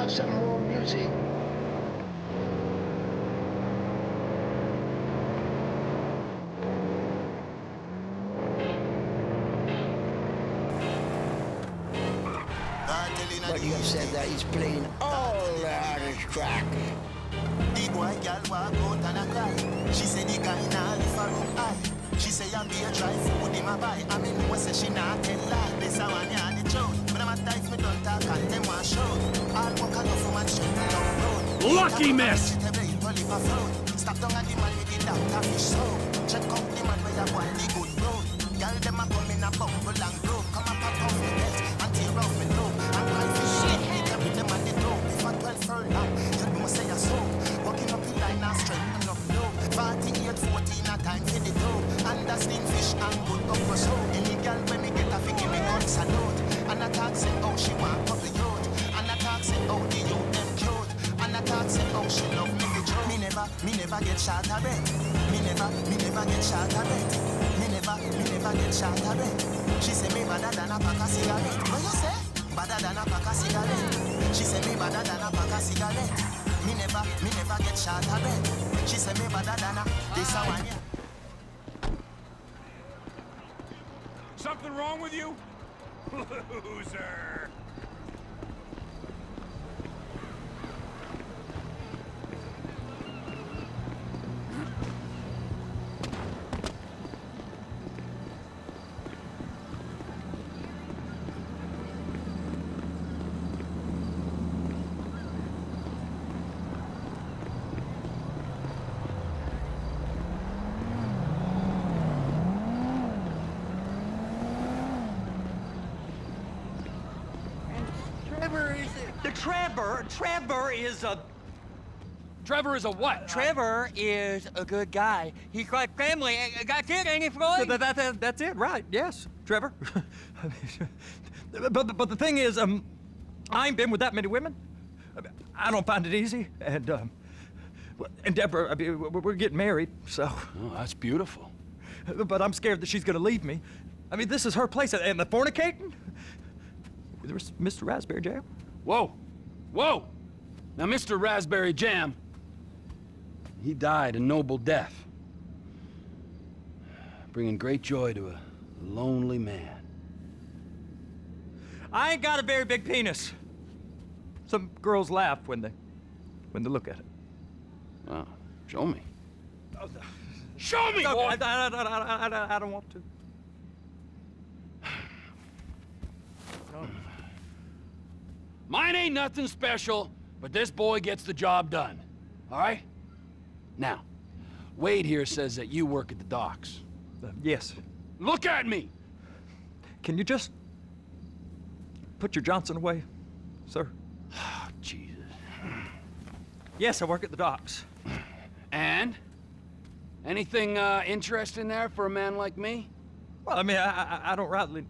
have some more music? But you have said that he's playing all the hardest track. The boy girl walk out and a cry. She say the guy nah live for room high. She say I be a dry food in my buy. I mean who say she not tell lie. This a one ya the truth. But I'm a type me don't talk and them want show. All work and no for man straight me down road. Lucky miss. Stop down at the man with the doctor fish soap. Check out the man where you want the good road. Girl them a come in a bumble and grow. Come up and off me net and tear off me low. And I fish shit me carry them at the door. If I 12 furlong, you know say a soap. Walking up the line and straighten up low. 48, 14 a time for the dough. Understand fish and good up for show. Any girl when me get a fi give me gun salute. And a talk say oh she want up the youth. And a talk say oh the youth them cute. And a talk say oh she love me the joke. Me never get shot a bet. Me never get shot a bet. Me never get shot a bet. She say me better than a pack of cigarette. What you say? Better than a pack of cigarette. She say me better than a pack of cigarette. Me never get shot a bet. She say me better than a this a one yeah. Something wrong with you? Loser! Trevor is a what? Trevor is a good guy. He's got family. Got kid, ain't he, Floyd? That's it, right? Yes, Trevor. but the thing is, I ain't been with that many women. I don't find it easy, and Deborah, I mean, we're getting married, so. Oh, that's beautiful. But I'm scared that she's gonna leave me. I mean, this is her place, and the fornicating? There's Mr. Raspberry Jam. Whoa, whoa! Now, Mr. Raspberry Jam, he died a noble death, bringing great joy to a lonely man. I ain't got a very big penis. Some girls laugh when they look at it. Wow, show me. Show me, boy! I don't want to. No. Mine ain't nothing special, but this boy gets the job done. All right? Now, Wade here says that you work at the docks. Yes. Look at me! Can you just put your Johnson away, sir? Oh, Jesus. Yes, I work at the docks. And? Anything interesting there for a man like me? Well, I mean, I don't rightly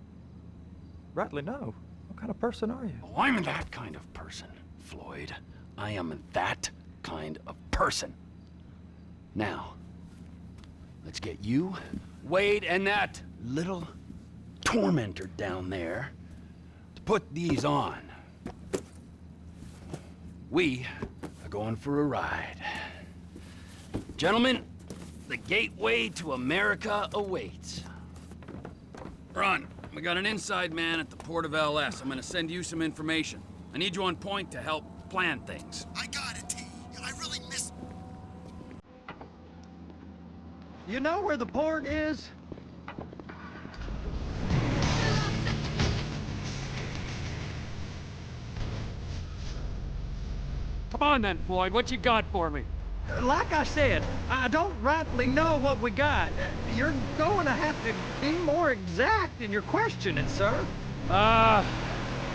know. What kind of person are you? Oh, I'm that kind of person, Floyd. I am that kind of person. Now, let's get you, Wade, and that little tormentor down there to put these on. We are going for a ride. Gentlemen, the gateway to America awaits. Ron, we got an inside man at the port of LS. I'm gonna send you some information. I need you on point to help plan things. I got it, T. I really miss. You know where the port is? Come on then, Floyd, what you got for me? Like I said, I don't rightly know what we got. You're going to have to be more exact in your questioning, sir.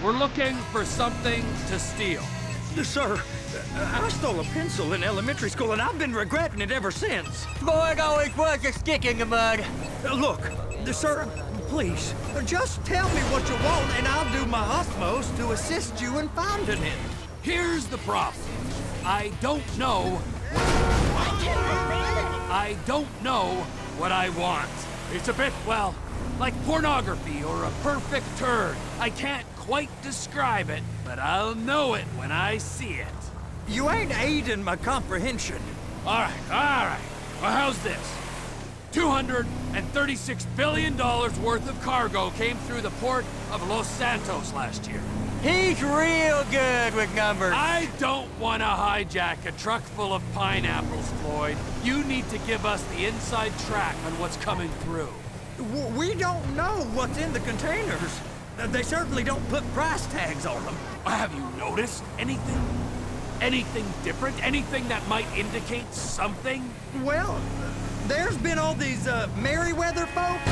We're looking for something to steal. Sir, I stole a pencil in elementary school, and I've been regretting it ever since. Floyd always was a stick in the mud. Look, sir, please, just tell me what you want, and I'll do my utmost to assist you in finding it. Here's the problem. I don't know what I want. It's a bit, well, like pornography or a perfect turd. I can't quite describe it, but I'll know it when I see it. You ain't aiding my comprehension. All right. Well, how's this? $236 billion worth of cargo came through the port of Los Santos last year. He's real good with numbers. I don't want to hijack a truck full of pineapples, Floyd. You need to give us the inside track on what's coming through. We don't know what's in the containers. They certainly don't put price tags on them. Have you noticed anything? Anything different? Anything that might indicate something? Well, there's been all these Merryweather folks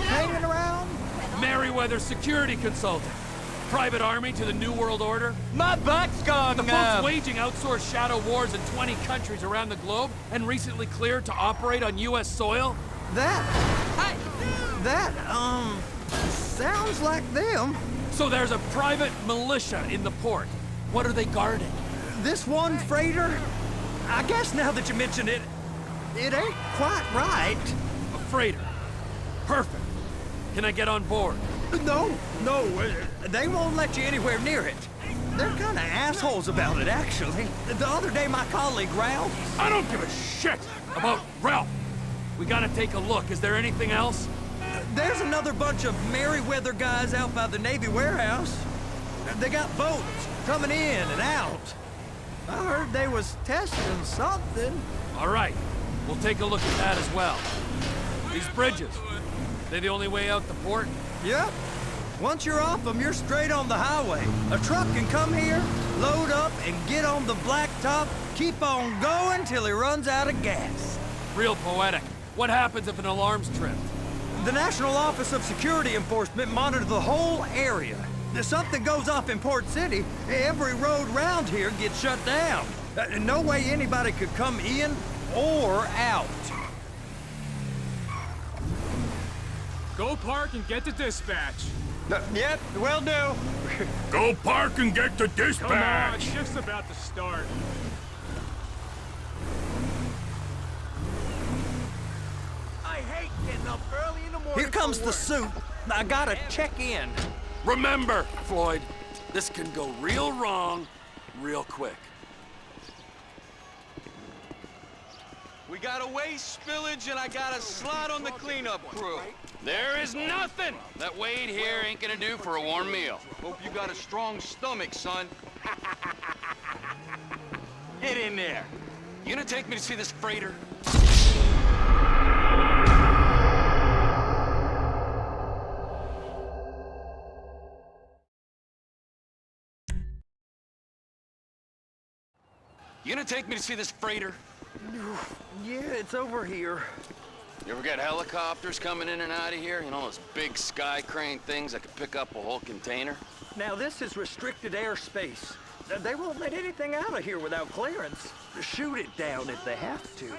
hanging around. Merryweather Security Consulting. Private army to the New World Order. My butt's gone The numb. folks waging outsourced shadow wars in 20 countries around the globe and recently cleared to operate on U.S. soil. That sounds like them. So there's a private militia in the port. What are they guarding? This one freighter, I guess now that you mention it, it ain't quite right. A freighter. Perfect. Can I get on board? No, they won't let you anywhere near it. They're kind of assholes about it, actually. The other day, my colleague, Ralph... I don't give a shit about Ralph. We gotta take a look. Is there anything else? There's another bunch of Merryweather guys out by the Navy warehouse. They got boats coming in and out. I heard they was testing something. All right. We'll take a look at that as well. These bridges. They the only way out the port? Yep. Once you're off them, you're straight on the highway. A truck can come here, load up, and get on the blacktop, keep on going till he runs out of gas. Real poetic. What happens if an alarm's tripped? The National Office of Security Enforcement monitors the whole area. If something goes off in Port City, every road round here gets shut down. No way anybody could come in or out. Go park and get to dispatch. Yep, will do. Go park and get to Come on, shift's about to start. I hate getting up early in the morning. Here comes the suit. I gotta check in. Remember, Floyd, this can go real wrong real quick. We got a waste spillage and I got a slot on the cleanup crew. There is nothing that Wade here ain't gonna do for a warm meal. Hope you got a strong stomach, son. Get in there. You gonna take me to see this freighter? You gonna take me to see this freighter? Yeah, it's over here. You ever get helicopters coming in and out of here? You know, those big sky crane things that could pick up a whole container? Now, this is restricted airspace. They won't let anything out of here without clearance. Shoot it down if they have to.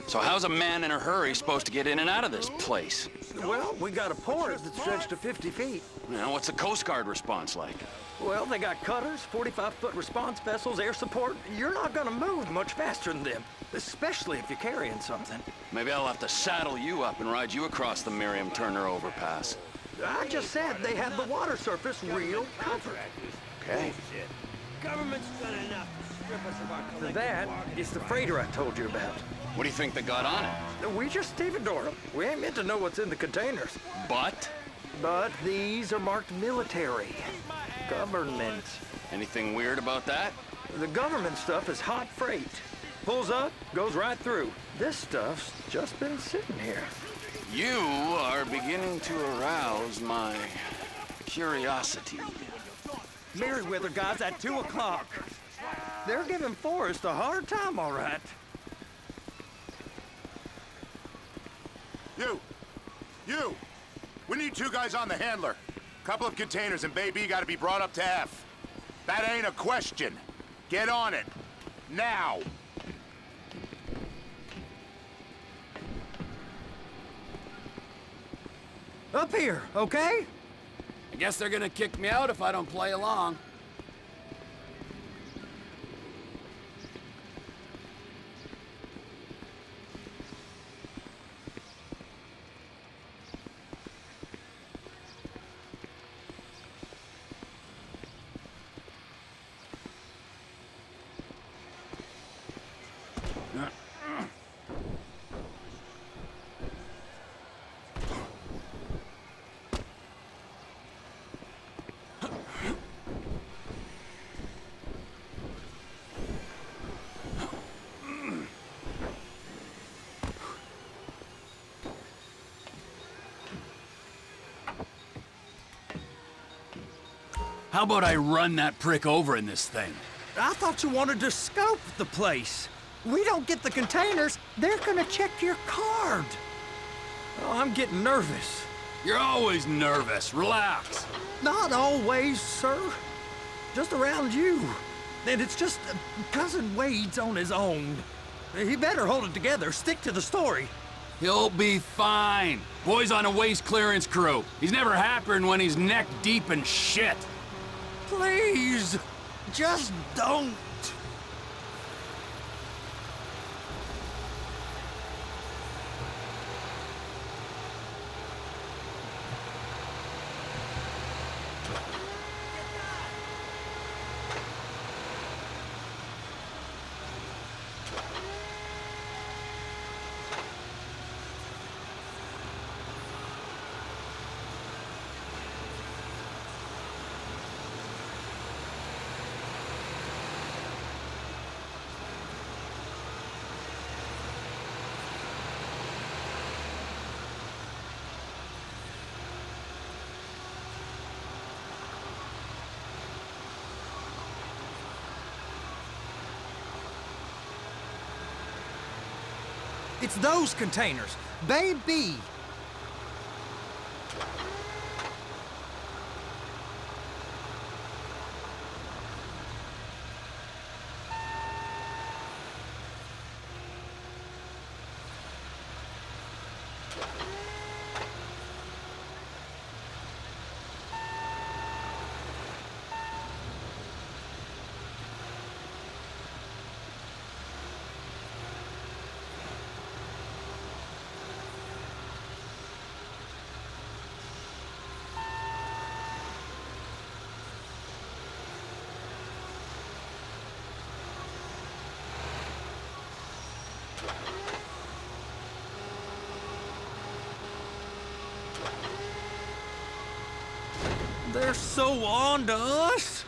So how's a man in a hurry supposed to get in and out of this place? Well, we got a port that's stretched to 50 feet. You know, what's the Coast Guard response like? Well, they got cutters, 45-foot response vessels, air support. You're not gonna move much faster than them, especially if you're carrying something. Maybe I'll have to saddle you up and ride you across the Miriam Turner overpass. I just said they have the water surface real covered. Okay. Government's done enough to strip us of our collective That is the freighter I told you about. What do you think they got on it? We just stevedore them. We ain't meant to know what's in the containers. But? But these are marked military. Government. Anything weird about that? The government stuff is hot freight. Pulls up, goes right through. This stuff's just been sitting here. You are beginning to arouse my curiosity. Merryweather guys at 2 o'clock. They're giving Forrest a hard time, all right. You! We need 2 guys on the handler. Couple of containers and Baby gotta be brought up to F. That ain't a question. Get on it. Now! Up here, okay? I guess they're gonna kick me out if I don't play along. How about I run that prick over in this thing? I thought you wanted to scope the place. We don't get the containers, they're gonna check your card. Oh, I'm getting nervous. You're always nervous. Relax. Not always, sir. Just around you. And it's just Cousin Wade's on his own. He better hold it together, stick to the story. He'll be fine. Boy's on a waste clearance crew. He's never happier than when he's neck deep in shit. Please, just don't. It's those containers. Bay B. They're so on to us.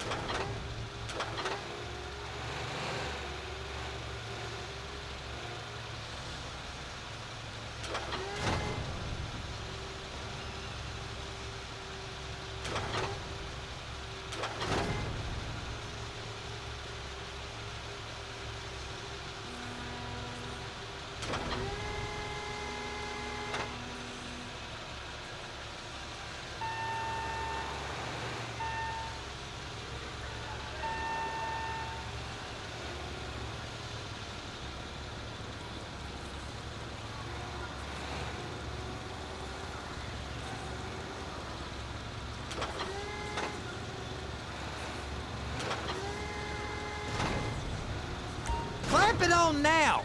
Clamp it on now.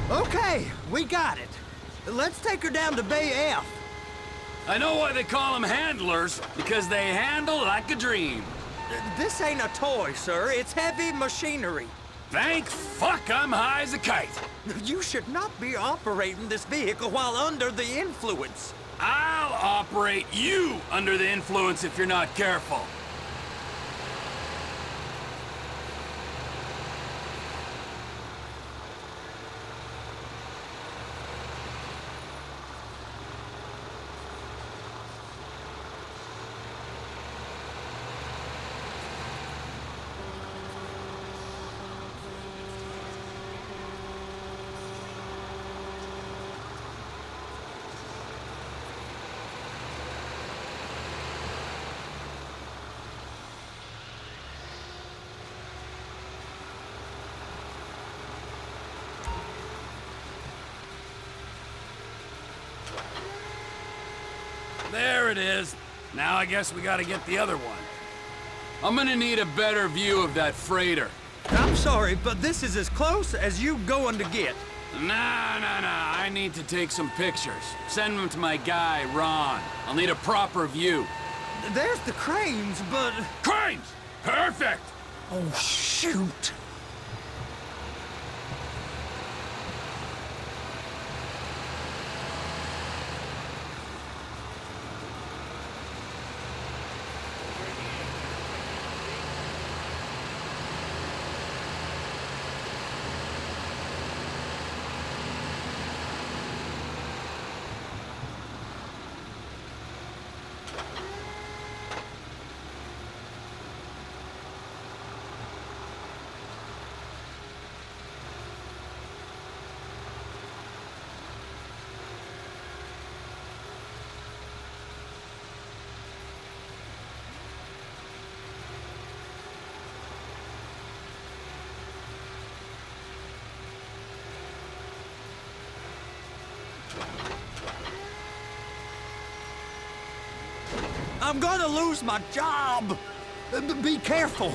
Okay, we got it. Let's take her down to Bay F. I know why they call them handlers, because they handle like a dream. This ain't a toy, sir. It's heavy machinery. Thank fuck I'm high as a kite. You should not be operating this vehicle while under the influence. I'll operate you under the influence if you're not careful. There it is. Now I guess we gotta get the other one. I'm gonna need a better view of that freighter. I'm sorry, but this is as close as you going to get. Nah. I need to take some pictures. Send them to my guy, Ron. I'll need a proper view. There's the cranes, but... Cranes! Perfect! Oh, shoot. I'm gonna lose my job! Be careful!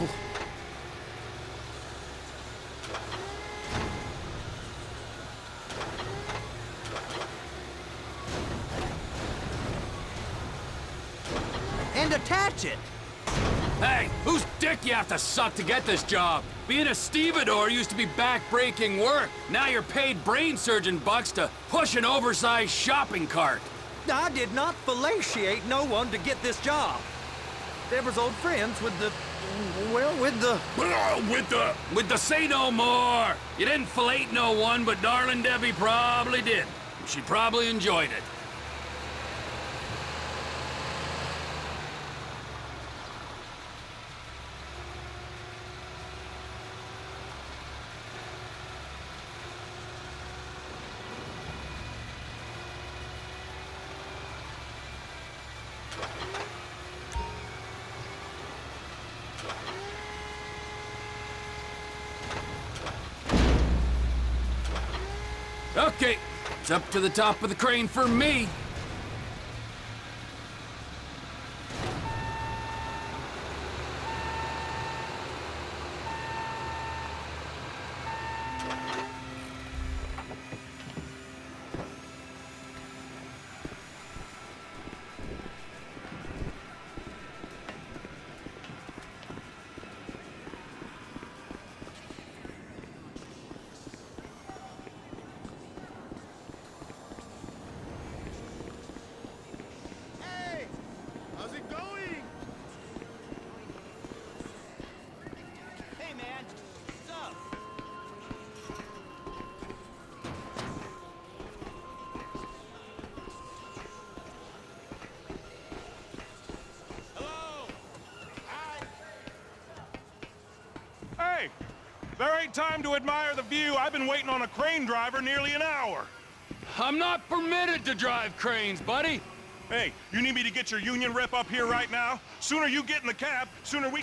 And attach it! Hey, whose dick you have to suck to get this job? Being a stevedore used to be back-breaking work. Now you're paid brain surgeon bucks to push an oversized shopping cart. I did not fellatiate no one to get this job. They was old friends with the... well, with the... With the say no more. You didn't fillet no one, but darling Debbie probably did. She probably enjoyed it. Okay, it's up to the top of the crane for me. Hey, there ain't time to admire the view. I've been waiting on a crane driver nearly an hour. I'm not permitted to drive cranes, buddy. Hey, you need me to get your union rep up here right now? Sooner you get in the cab, sooner we...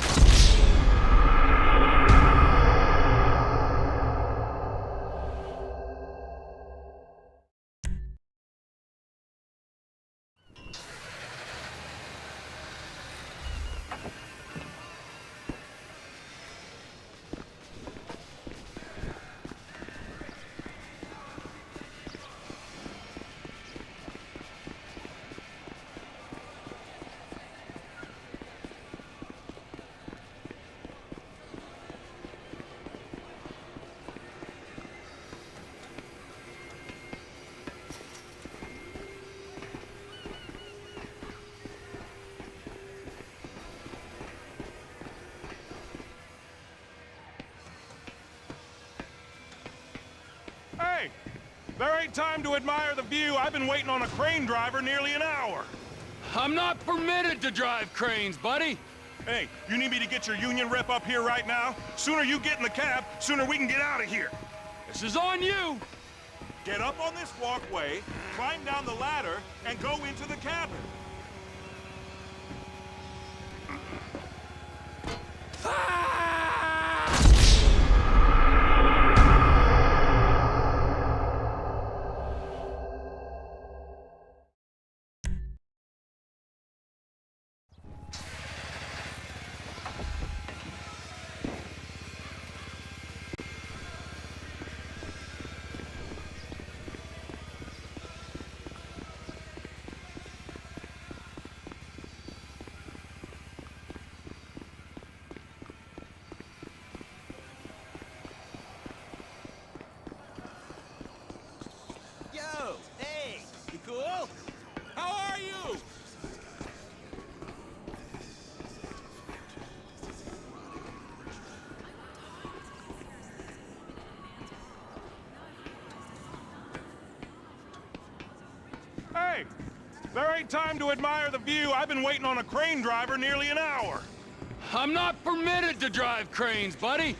Hey, there ain't time to admire the view. I've been waiting on a crane driver nearly an hour. I'm not permitted to drive cranes, buddy. Hey, you need me to get your union rep up here right now? Sooner you get in the cab, sooner we can get out of here. This is on you. Get up on this walkway, climb down the ladder, and go into the cabin. Yo, hey, you cool? How are you? Hey, there ain't time to admire the view. I've been waiting on a crane driver nearly an hour. I'm not permitted to drive cranes, buddy.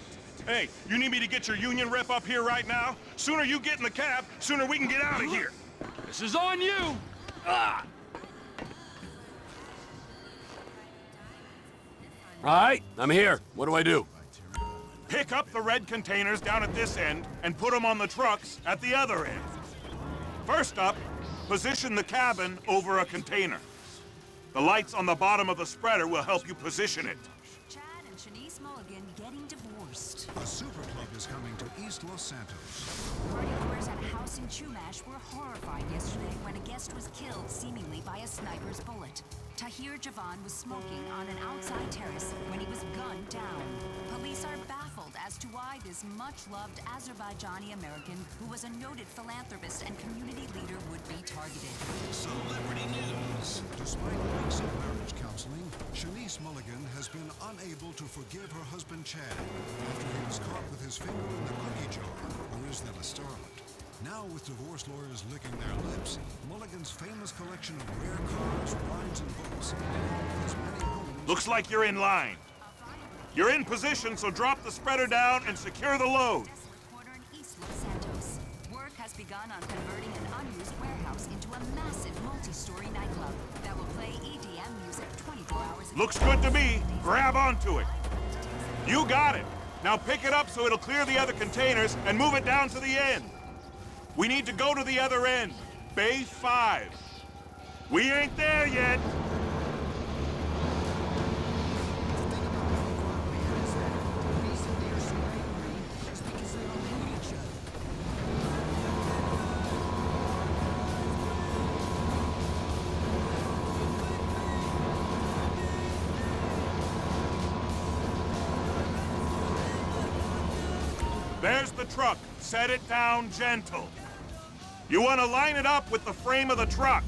Hey, you need me to get your union rep up here right now? Sooner you get in the cab, sooner we can get out of here. This is on you. Ah! All right, I'm here. What do I do? Pick up the red containers down at this end and put them on the trucks at the other end. First up, Position the cabin over a container. The lights on the bottom of the spreader will help you position it. Chad and Shanice Mulligan getting divorced. A super club is coming to East Los Santos. Partygoers at a house in Chumash were horrified yesterday when a guest was killed seemingly by a sniper's bullet. Tahir Javan was smoking on an outside terrace when he was gunned down. Police are baffled as to why this much-loved Azerbaijani American, who was a noted philanthropist and community leader, would be targeted. Celebrity news. Despite weeks of marriage counseling, Shanice Mulligan has been unable to forgive her husband Chad after he was caught with his finger in the cookie jar, or is that a starlet? Now, with divorce lawyers licking their lips, Mulligan's famous collection of rare cars, wines, and books, along with his many homes... Looks like you're in line. You're in position, so drop the spreader down and secure the load. Corner in East Los Santos. Work has begun on converting an unused warehouse into a massive multi-story nightclub that will play EDM music 24 hours a day. Looks good to me. Grab onto it. You got it. Now pick it up so it'll clear the other containers and move it down to the end. We need to go to the other end. Bay 5. We ain't there yet. There's the truck. Set it down gentle. You want to line it up with the frame of the truck.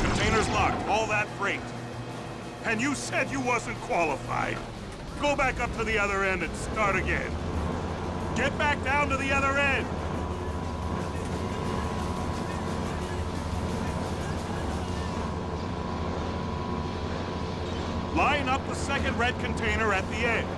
Container's locked, all that freight. And you said you wasn't qualified. Go back up to the other end and start again. Get back down to the other end. Line up the second red container at the end.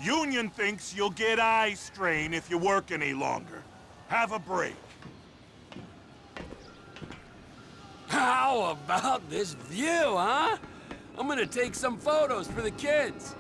Union thinks you'll get eye strain if you work any longer. Have a break. How about this view, huh? I'm gonna take some photos for the kids.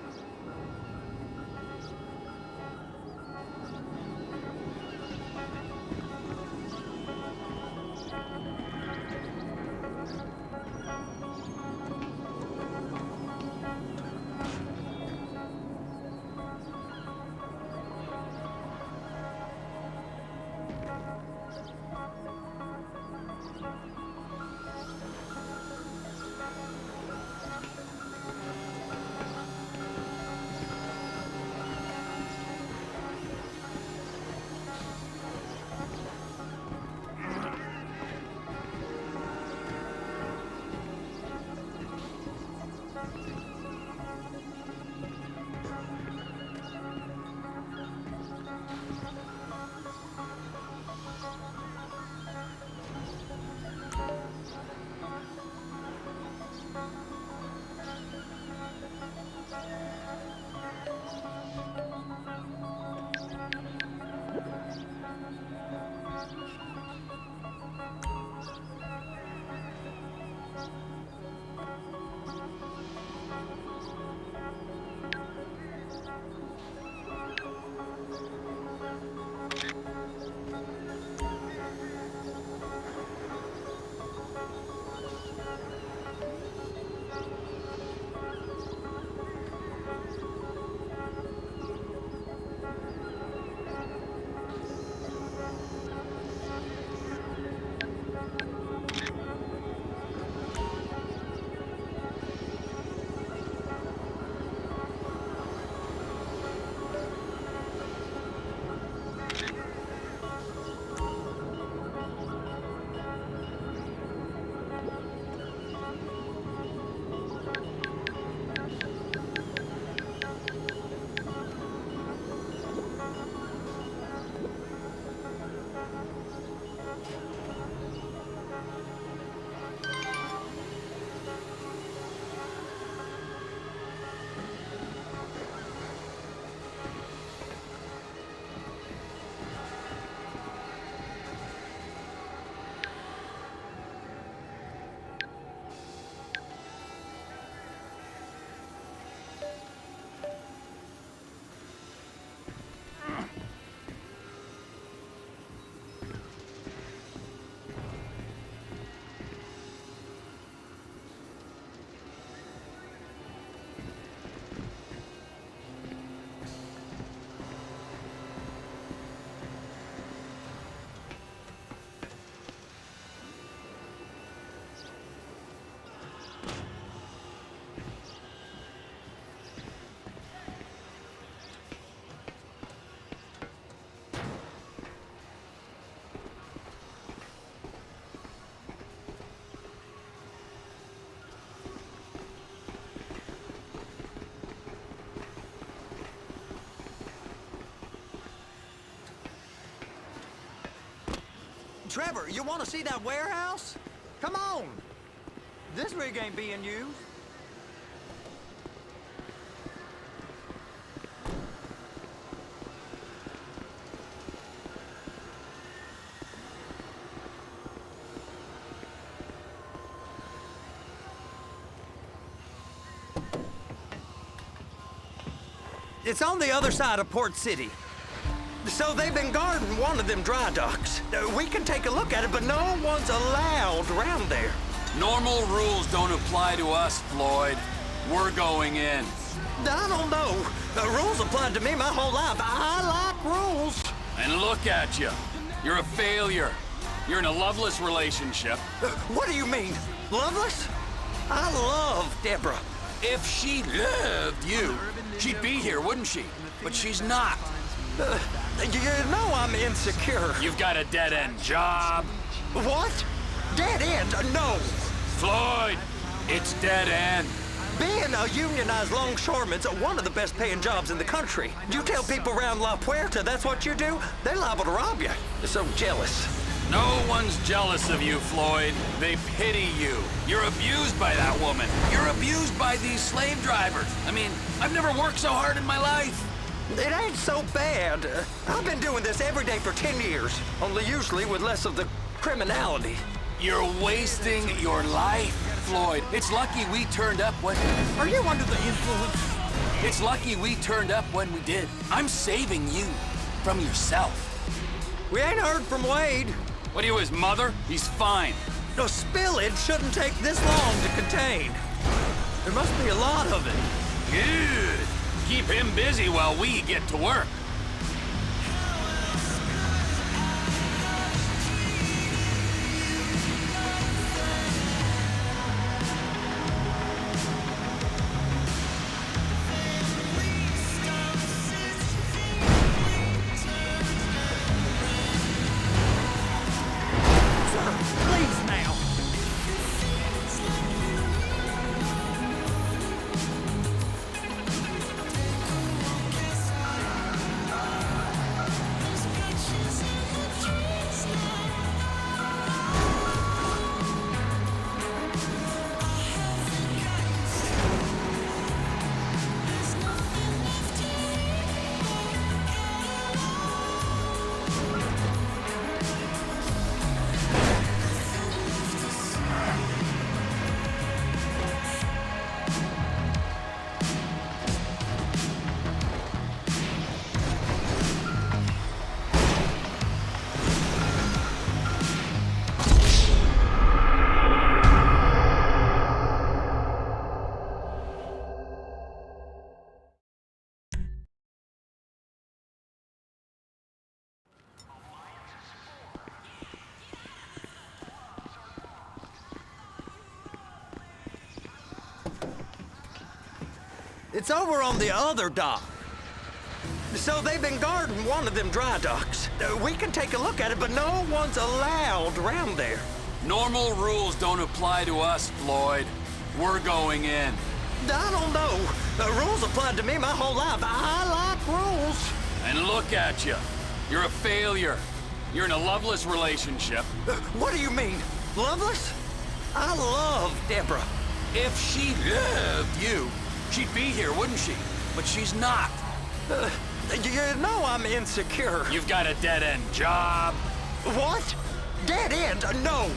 Trevor, you want to see that warehouse? Come on. This rig ain't being used. It's on the other side of Port City. So they've been guarding one of them dry docks. We can take a look at it, but no one's allowed around there. Normal rules don't apply to us, Floyd. We're going in. I don't know. The rules applied to me my whole life. I like rules. And look at you. You're a failure. You're in a loveless relationship. What do you mean? Loveless? I love Deborah. If she loved you, she'd be here, wouldn't she? But she's not. You know I'm insecure. You've got a dead-end job. What? Dead end? No. Floyd, it's dead end. Being a unionized longshoreman's one of the best paying jobs in the country. You tell people around La Puerta that's what you do, they're liable to rob you. They're so jealous. No one's jealous of you, Floyd. They pity you. You're abused by that woman. You're abused by these slave drivers. I mean, I've never worked so hard in my life. It ain't so bad. I've been doing this every day for 10 years, only usually with less of the criminality. You're wasting your life, Floyd. It's lucky we turned up when... Are you under the influence? It's lucky we turned up when we did. I'm saving you from yourself. We ain't heard from Wade. What are you, his mother? He's fine. The spillage shouldn't take this long to contain. There must be a lot of it. Good. Keep him busy while we get to work. It's over on the other dock. So they've been guarding one of them dry docks. We can take a look at it, but no one's allowed around there. Normal rules don't apply to us, Floyd. We're going in. I don't know. The rules applied to me my whole life. I like rules. And look at you. You're a failure. You're in a loveless relationship. What do you mean? Loveless? I love Deborah. If she loved you, she'd be here, wouldn't she? But she's not. You know I'm insecure. You've got a dead-end job. What? Dead end? No.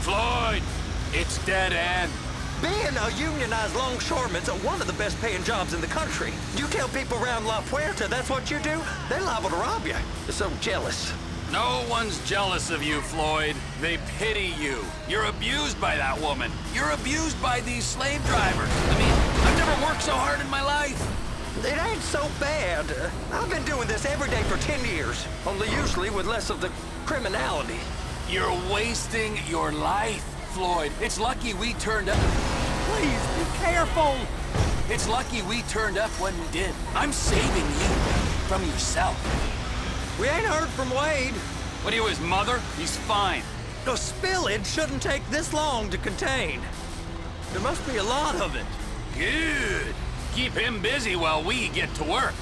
Floyd, it's dead end. Being a unionized longshoreman's one of the best paying jobs in the country. You tell people around La Puerta that's what you do, they're liable to rob you. They're so jealous. No one's jealous of you, Floyd. They pity you. You're abused by that woman. You're abused by these slave drivers. I mean, I've never worked so hard in my life. It ain't so bad. I've been doing this every day for 10 years, only usually with less of the criminality. You're wasting your life, Floyd. It's lucky we turned up. Please, be careful. It's lucky we turned up when we did. I'm saving you from yourself. We ain't heard from Wade. What are you, his mother? He's fine. The spillage shouldn't take this long to contain. There must be a lot of it. Good. Keep him busy while we get to work.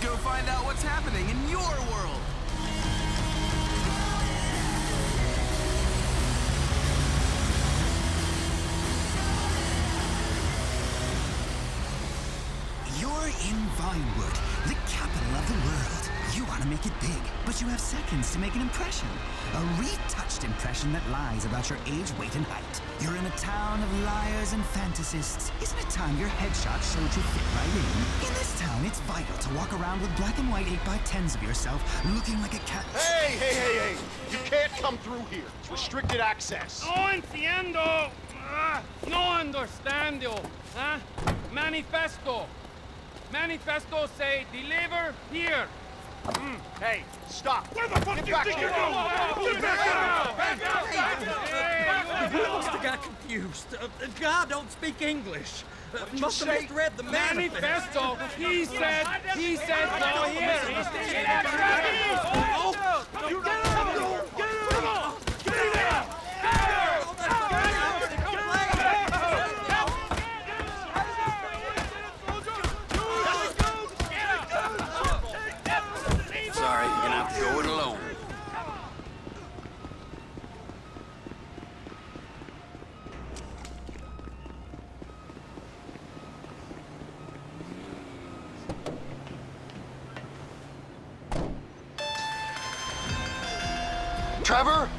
go find out what's happening in your world. You're in Vinewood, the capital of the world. You want to make it big, but you have seconds to make an impression. A retouched impression that lies about your age, weight, and height. You're in a town of liars and fantasists. Isn't it time your headshot showed you fit right in? In this town, it's vital to walk around with black and white 8x10s of yourself, looking like a cat. Hey! You can't come through here. It's restricted access. No entiendo. No understando. Huh? Manifesto. Manifesto say deliver here. Hey, stop. Where the fuck do you think you're going? I must have got confused. God don't speak English. Must have misread the Manifesto. He said go here. Sorry, you're gonna have to go it alone. Trevor?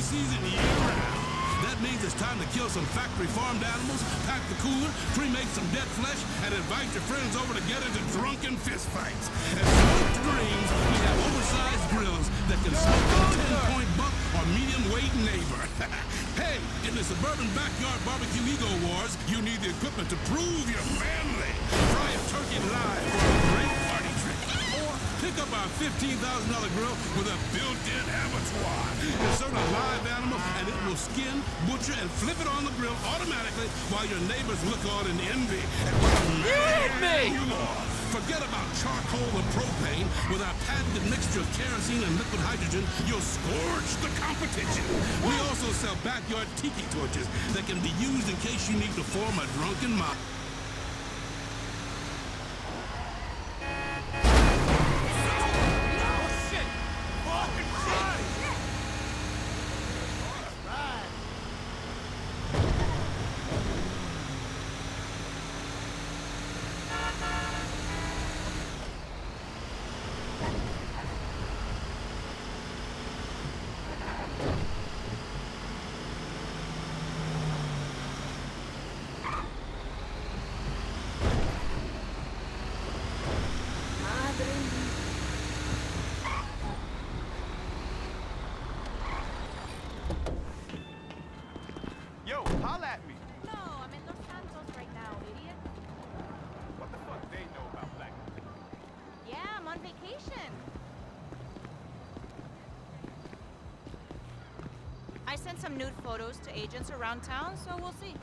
Season year-round. That means it's time to kill some factory farmed animals, pack the cooler, pre-make some dead flesh, and invite your friends over to get into drunken fistfights. At Smoked Dreams, we have oversized grills that can smoke a 10-point buck or medium-weight neighbor. Hey, in the Suburban Backyard Barbecue Ego Wars, you need the equipment to prove you're manly. Fry a turkey live for a great party trick. Or pick up our $15,000 grill with a built-in abattoir. Insert a live animal, and it will skin, butcher, and flip it on the grill automatically while your neighbors look on in envy. And what a man you are! Forget about charcoal or propane. With our patented mixture of kerosene and liquid hydrogen, you'll scorch the competition. We also sell backyard tiki torches that can be used in case you need to form a drunken mob. some nude photos to agents around town, so we'll see.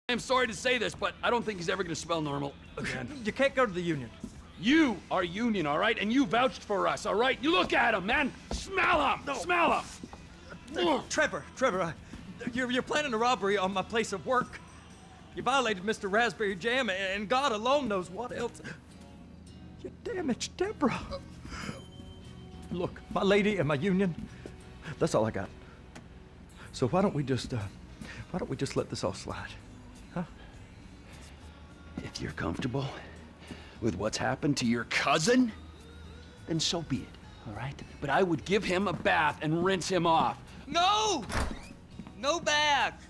I'm sorry to say this, but I don't think he's ever gonna smell normal again. You can't go to the union. You are union, all right? And you vouched for us, all right? You look at him, man. Smell him. No. Smell him. Trevor, you're planning a robbery on my place of work. You violated Mr. Raspberry Jam, and God alone knows what else. You damaged Deborah. Look, my lady and my union, that's all I got. So why don't we just let this all slide? Huh? If you're comfortable with what's happened to your cousin, then so be it, all right? But I would give him a bath and rinse him off. No! No bath!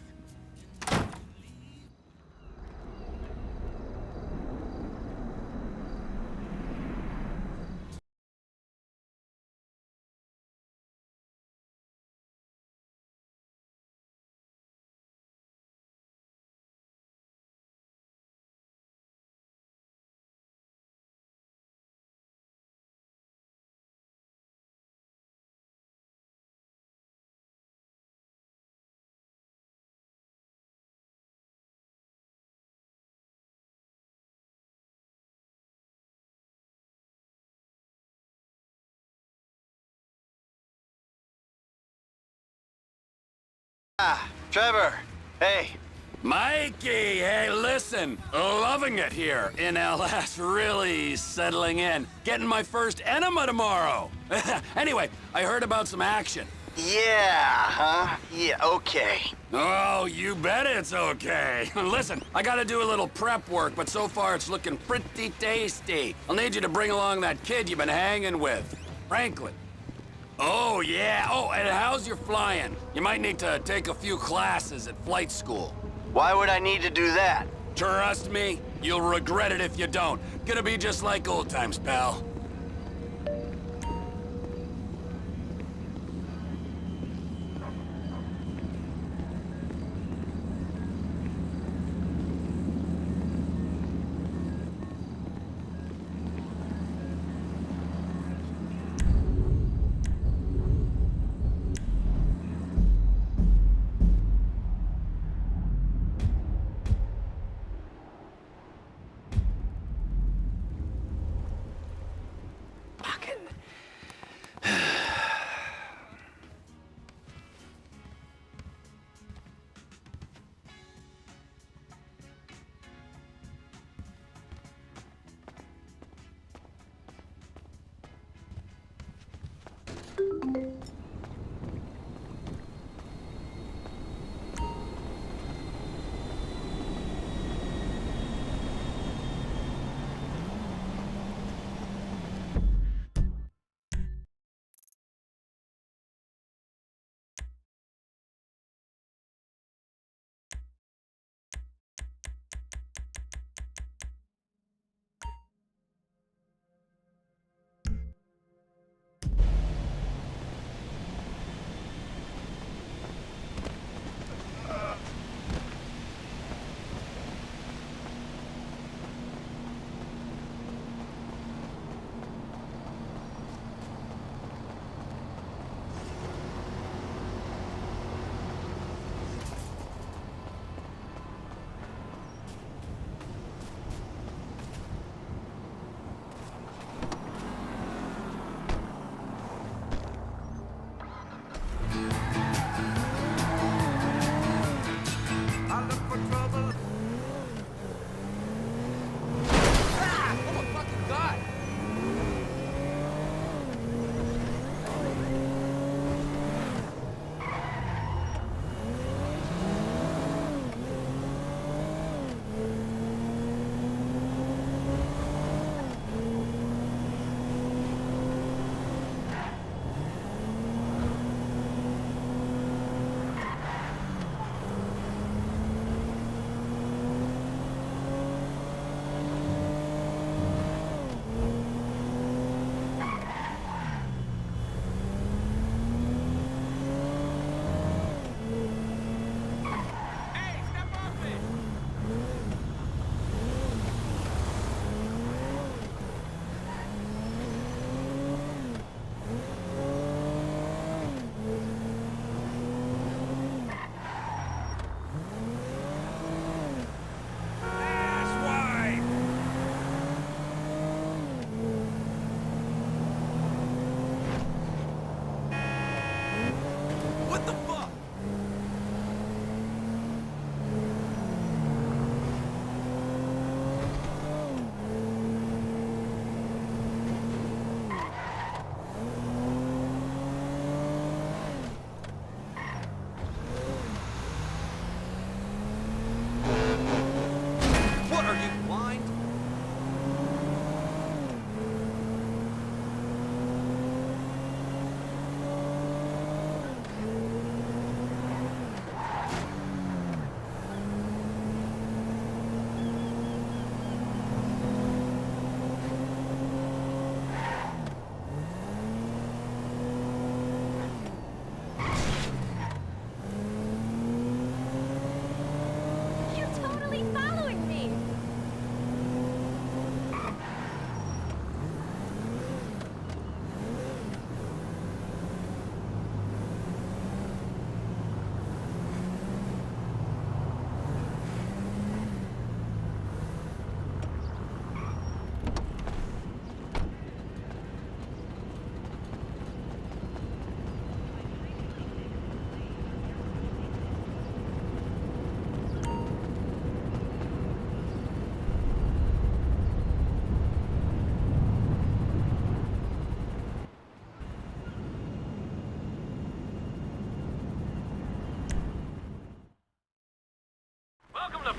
Trevor, hey. Mikey, hey, listen. Loving it here in LS. Really settling in. Getting my first enema tomorrow. Anyway, I heard about some action. Yeah, huh? Yeah, okay. Oh, you bet it's okay. Listen, I gotta do a little prep work, but so far it's looking pretty tasty. I'll need you to bring along that kid you've been hanging with, Franklin. Oh, yeah. Oh, and how's your flying? You might need to take a few classes at flight school. Why would I need to do that? Trust me, you'll regret it if you don't. Gonna be just like old times, pal.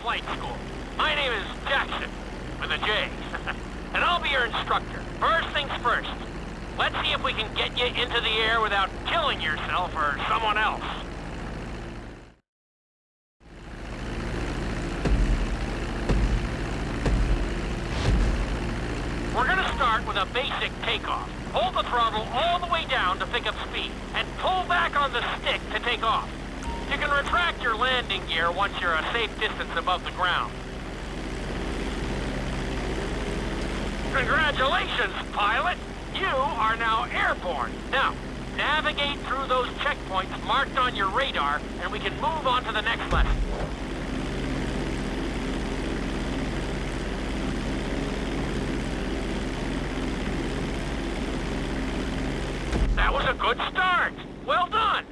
flight school. My name is Jackson, with a J. And I'll be your instructor. First things first. Let's see if we can get you into the air without killing yourself or someone else. We're gonna start with a basic takeoff. Hold the throttle all the way down to pick up speed, and pull back on the stick to take off. You can retract your landing gear once you're a safe distance above the ground. Congratulations, pilot! You are now airborne. Now, navigate through those checkpoints marked on your radar, and we can move on to the next lesson. That was a good start. Well done.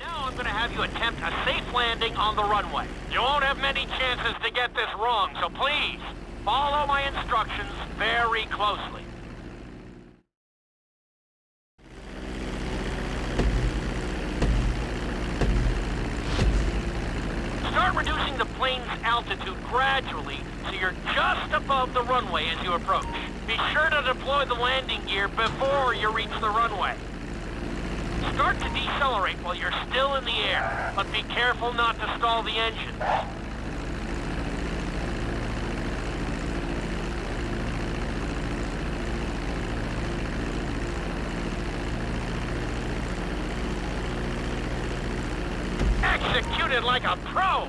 I'm going to have you attempt a safe landing on the runway. You won't have many chances to get this wrong, so please, follow my instructions very closely. Start reducing the plane's altitude gradually so you're just above the runway as you approach. Be sure to deploy the landing gear before you reach the runway. Start to decelerate while you're still in the air, but be careful not to stall the engines. Executed like a pro!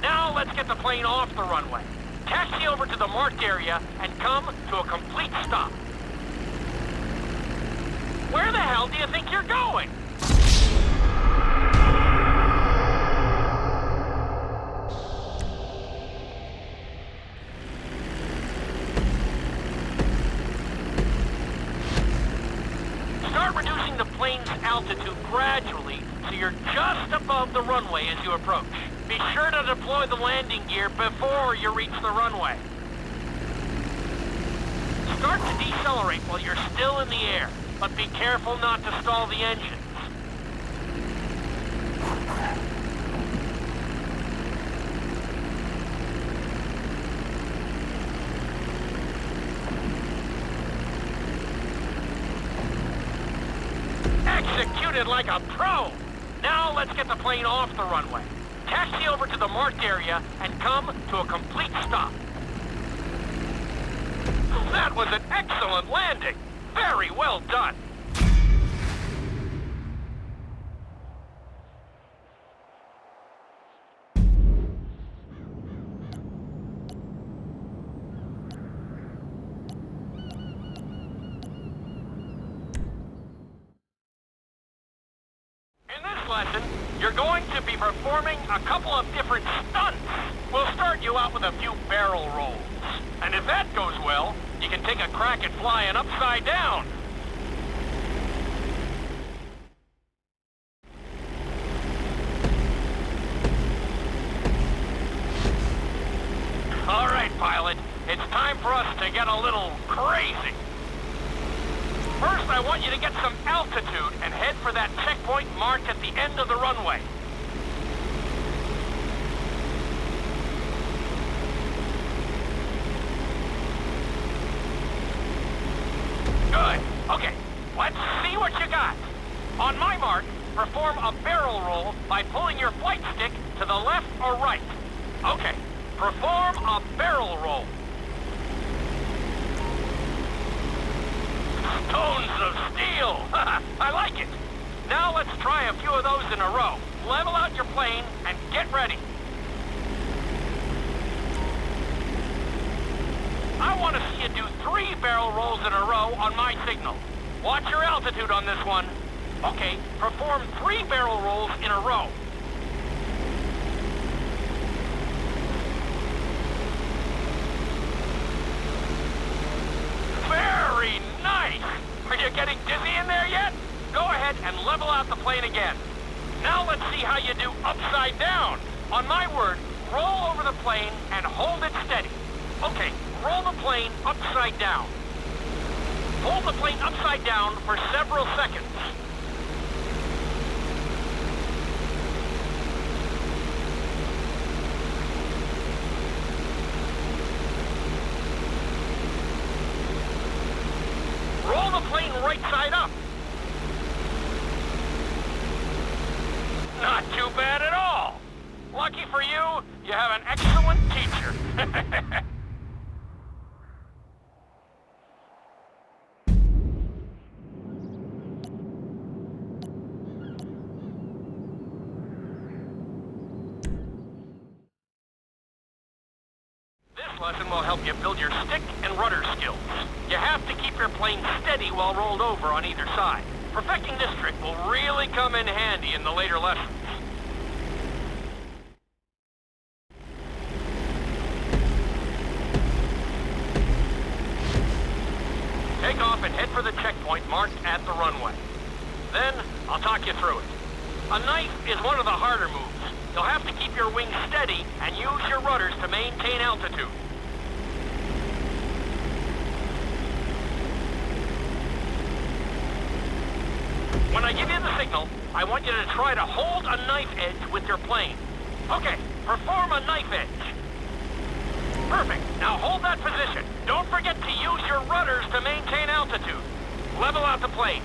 Now let's get the plane off the runway. Taxi over to the marked area and come to a complete stop. Where the hell do you think you're going? Start reducing the plane's altitude gradually so you're just above the runway as you approach. Be sure to deploy the landing gear before you reach the runway. Start to decelerate while you're still in the air, but be careful not to stall the engines. Executed like a pro! Now let's get the plane off the runway. Taxi over to the marked area and come to a complete stop. That was an excellent landing! Very well done! In this lesson, you're going to be performing a couple of different stunts. We'll start you out with a few barrel rolls. And if that goes well, you can take a crack at flying upside down. All right, pilot. It's time for us to get a little crazy. First, I want you to get some altitude and head for that checkpoint marked at the end of the runway. Good. Okay, let's see what you got. On my mark, perform a barrel roll by pulling your flight stick to the left or right. Okay, perform a barrel roll. Stones of steel! I like it. Now let's try a few of those in a row. Level out your plane and get ready. I want to see you do 3 barrel rolls in a row on my signal. Watch your altitude on this one. Okay, perform 3 barrel rolls in a row. Very Are you getting dizzy in there yet? Go ahead and level out the plane again. Now let's see how you do upside down. On my word, roll over the plane and hold it steady. Okay, roll the plane upside down. Hold the plane upside down for several seconds. Roll the plane right side up. Not too bad at all. Lucky for you, you have an excellent teacher. This lesson will help you build your stick and rudder skills. You have to keep your plane steady while rolled over on either side. Perfecting this trick will really come in handy in the later lessons. Take off and head for the checkpoint marked at the runway. Then, I'll talk you through it. A knife is one of the harder moves. You'll have to keep your wings steady and use your rudders to maintain altitude. When I give you the signal, I want you to try to hold a knife edge with your plane. Okay, perform a knife edge. Perfect. Now hold that position. Don't forget to use your rudders to maintain altitude. Level out the plane.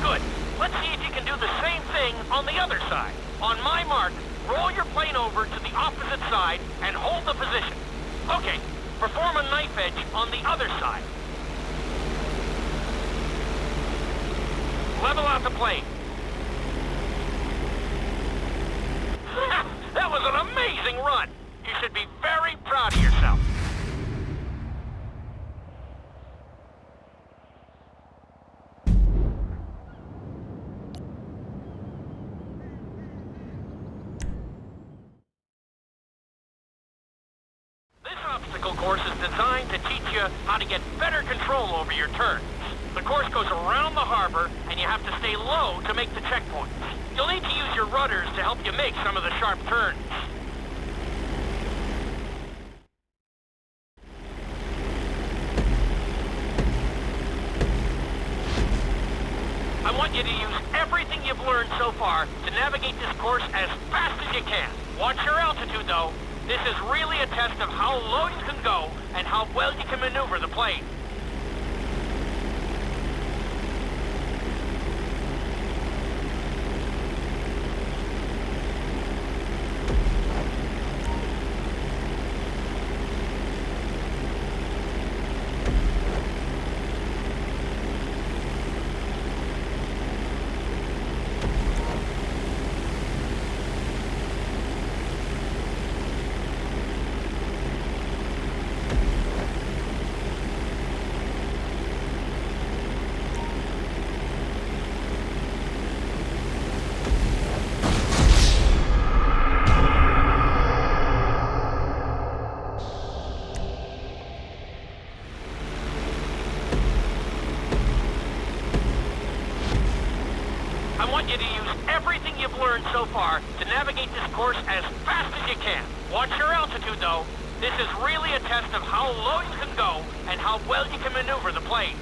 Good. Let's see if you can do the same thing on the other side. On my mark, roll your plane over to the opposite side and hold the position. Okay, perform a knife edge on the other side. Level out the plane. That was an amazing run. You should be very proud of yourself. This obstacle course is designed to teach you how to get better control over your turns. The course goes around the harbor, and you have to stay low to make the checkpoints. You'll need to use your rudders to help you make some of the sharp turns. I want you to use everything you've learned so far to navigate this course as fast as you can. Watch your altitude, though. This is really a test of how low you can go and how well you can maneuver the plane. I want you to use everything you've learned so far to navigate this course as fast as you can. Watch your altitude, though. This is really a test of how low you can go and how well you can maneuver the plane.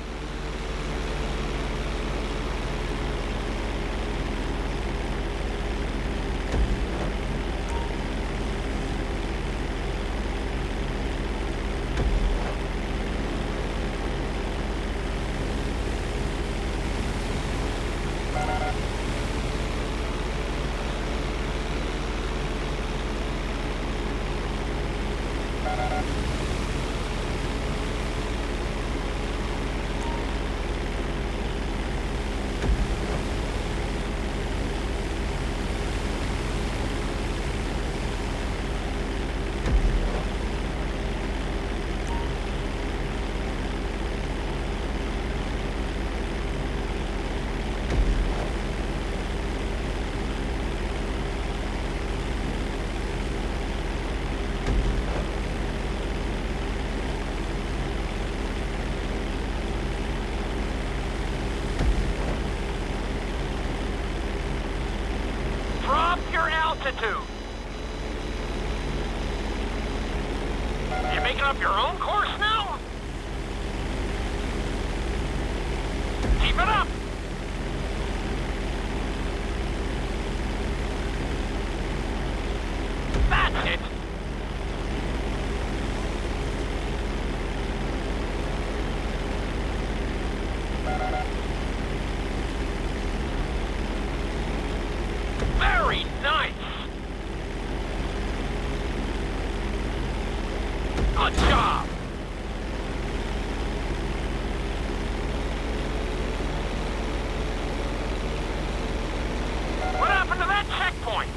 altitude. You making up your own course now? Keep it up! That's it! Very nice! Good job! What happened to that checkpoint?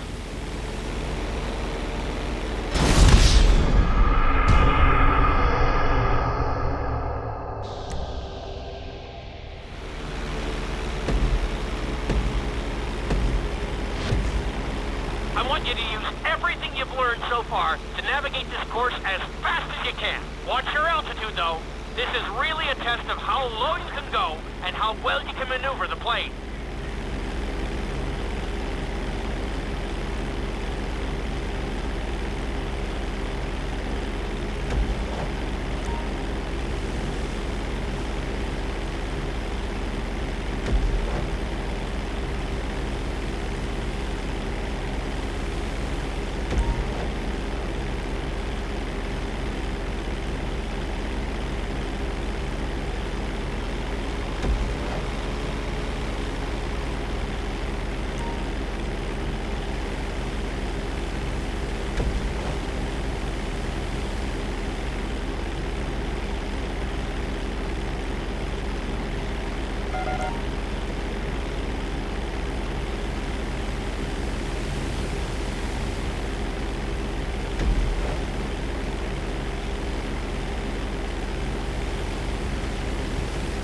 I want you to use everything you've learned so far to navigate this course as fast as you can. Watch your altitude, though. This is really a test of how low you can go and how well you can maneuver the plane.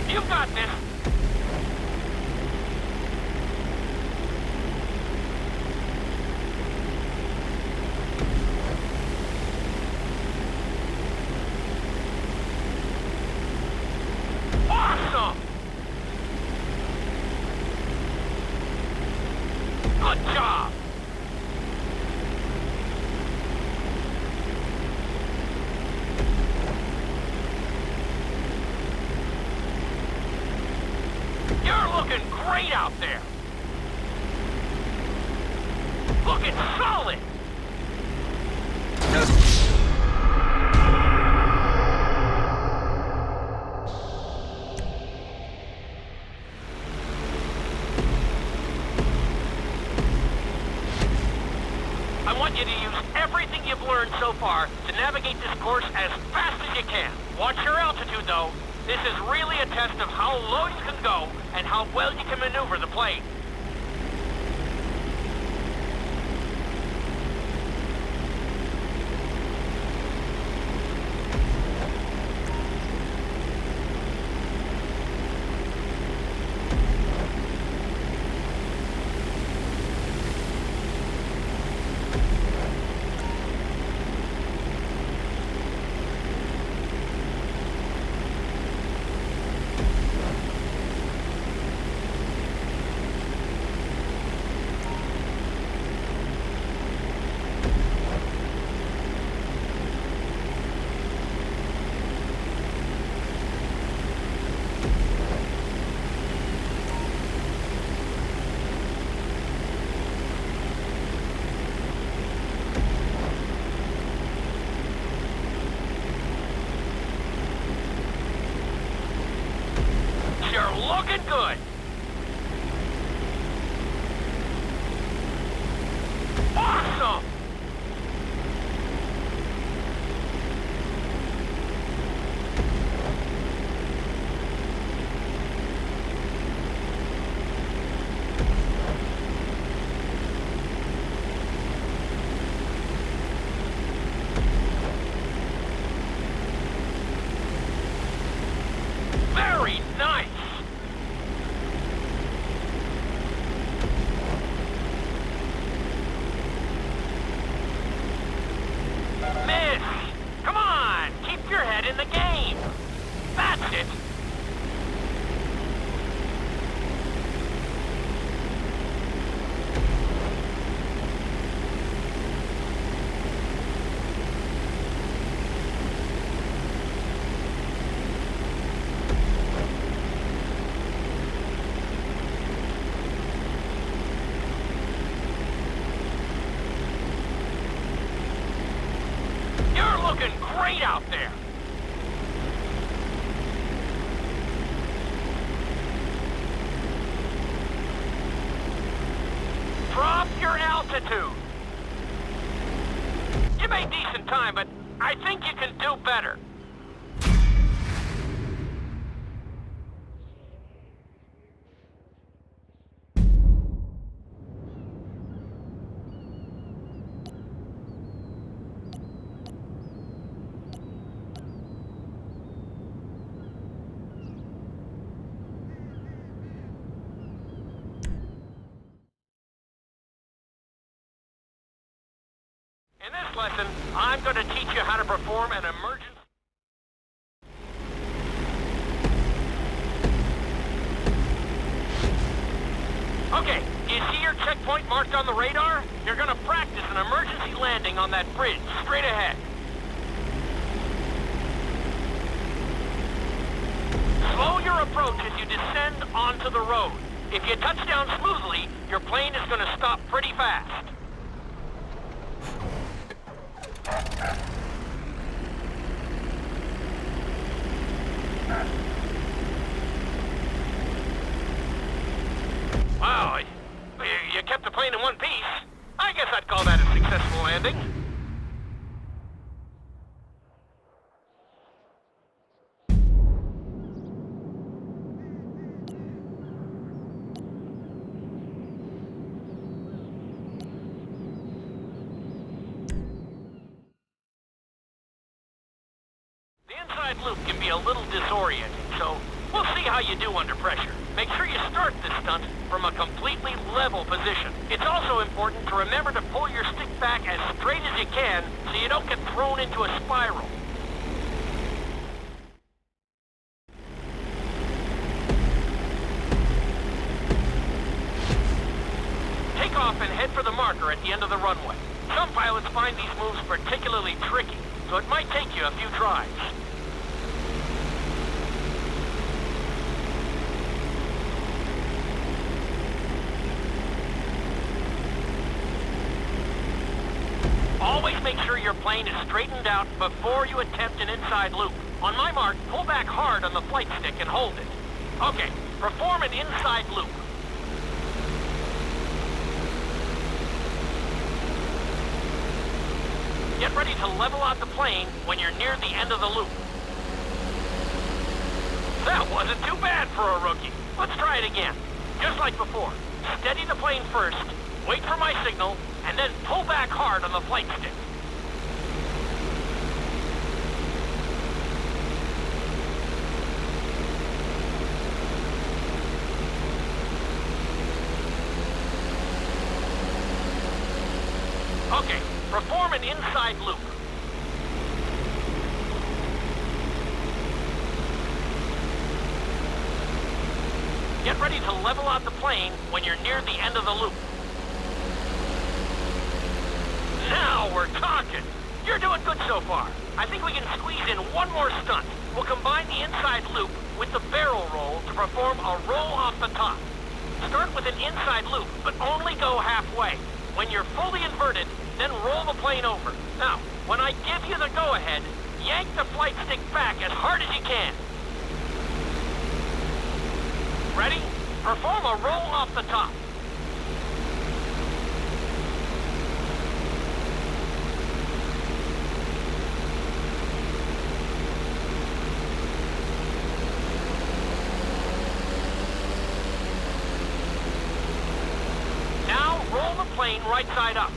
You got this! Awesome! Good job! You're looking great out there! Looking solid! I want you to use everything you've learned so far to navigate this course as fast as you can. Watch your altitude, though. This is really a test of how low you can go and how well you can maneuver the plane. You're looking good! Awesome! Very nice! altitude. You made decent time, but I think you can do better. In this lesson, I'm going to teach you how to perform an emergency... Okay, do you see your checkpoint marked on the radar? You're going to practice an emergency landing on that bridge, straight ahead. Slow your approach as you descend onto the road. If you touch down smoothly, your plane is going to stop pretty fast. Wow, you kept the plane in one piece. I guess I'd call that a successful landing. Loop can be a little disorienting, so we'll see how you do under pressure. Make sure you start this stunt from a completely level position. It's also important to remember to pull your stick back as straight as you can so you don't get thrown into a spiral. Take off and head for the marker at the end of the runway. Some pilots find these moves particularly tricky, so it might take you a few tries. Always make sure your plane is straightened out before you attempt an inside loop. On my mark, pull back hard on the flight stick and hold it. Okay, perform an inside loop. Get ready to level out the plane when you're near the end of the loop. That wasn't too bad for a rookie. Let's try it again. Just like before. Steady the plane first, wait for my signal, and then pull back hard on the flight stick. Okay, perform an inside loop. Get ready to level out the plane when you're near the end of the loop. Now we're talking. You're doing good so far. I think we can squeeze in one more stunt. We'll combine the inside loop with the barrel roll to perform a roll off the top. Start with an inside loop, but only go halfway. When you're fully inverted, then roll the plane over. Now, when I give you the go-ahead, yank the flight stick back as hard as you can. Ready? Perform a roll off the top. Now roll the plane right side up.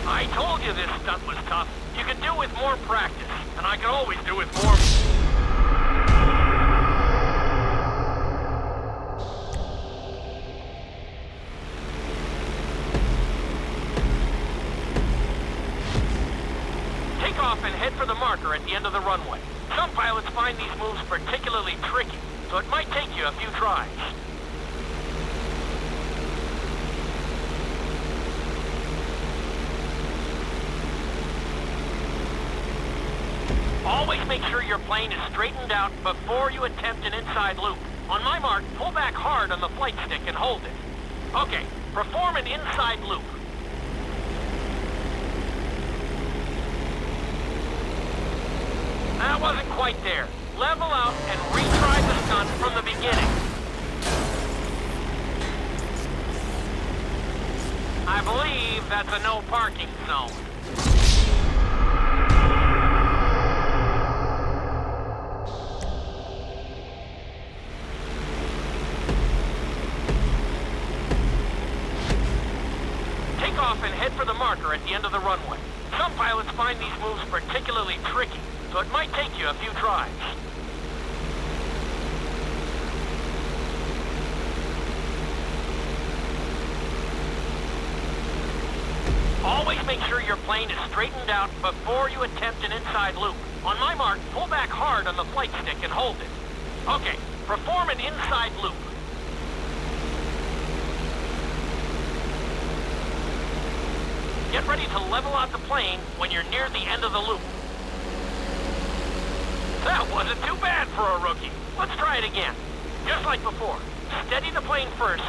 I told you this stunt was tough. You can do with more practice, and I can always do with more... Take off and head for the marker at the end of the runway. Some pilots find these moves particularly tricky, so it might take you a few tries. Always make sure your plane is straightened out before you attempt an inside loop. On my mark, pull back hard on the flight stick and hold it. Okay, perform an inside loop. That wasn't quite there. Level out and retry the stunt from the beginning. I believe that's a no parking zone. Take off and head for the marker at the end of the runway. Some pilots find these moves particularly tricky, so it might take you a few tries. Always make sure your plane is straightened out before you attempt an inside loop. On my mark, pull back hard on the flight stick and hold it. Okay, perform an inside loop. Get ready to level out the plane when you're near the end of the loop. That wasn't too bad for a rookie. Let's try it again. Just like before. Steady the plane first,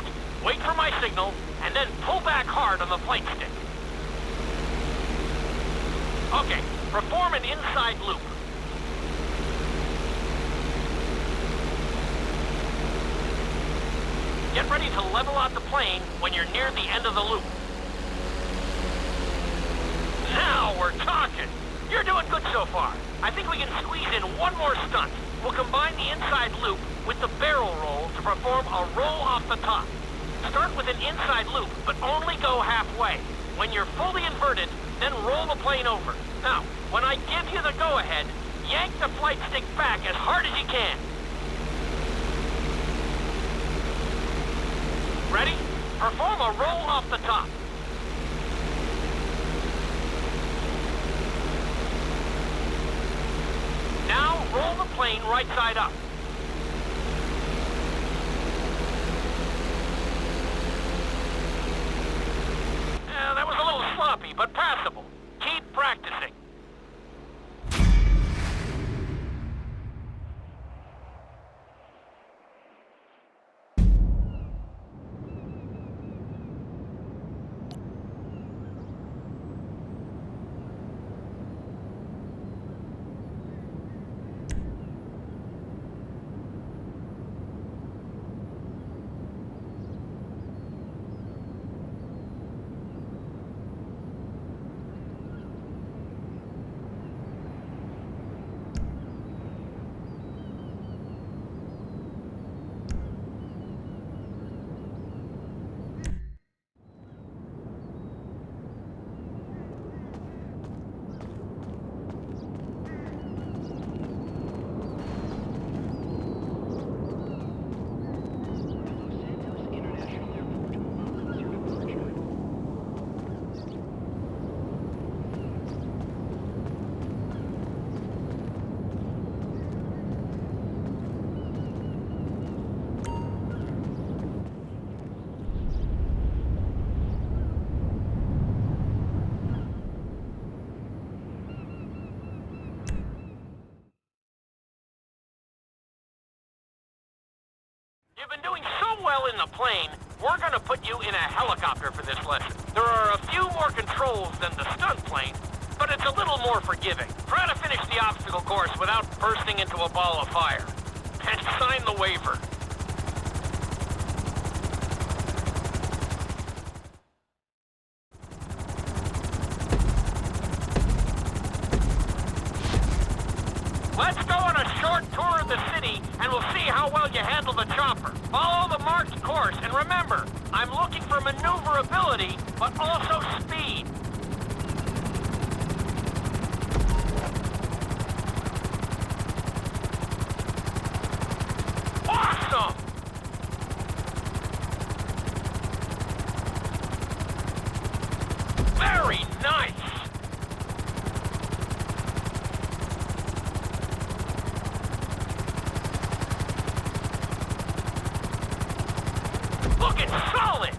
wait for my signal, and then pull back hard on the flight stick. Okay, perform an inside loop. Get ready to level out the plane when you're near the end of the loop. Now we're talking. You're doing good so far. I think we can squeeze in one more stunt. We'll combine the inside loop with the barrel roll to perform a roll off the top. Start with an inside loop, but only go halfway. When you're fully inverted, then roll the plane over. Now, when I give you the go-ahead, yank the flight stick back as hard as you can. Ready? Perform a roll off the top. Now, roll the plane right side up. That was a little sloppy, but passable. Keep practicing. You've been doing so well in the plane, we're gonna put you in a helicopter for this lesson. There are a few more controls than the stunt plane, but it's a little more forgiving. Try to finish the obstacle course without bursting into a ball of fire. And sign the waiver. Let's go on a short tour of the city, and we'll see how well you handle the chopper. Follow the marked course, and remember, I'm looking for maneuverability, but also speed. Awesome! Very nice! Looking solid!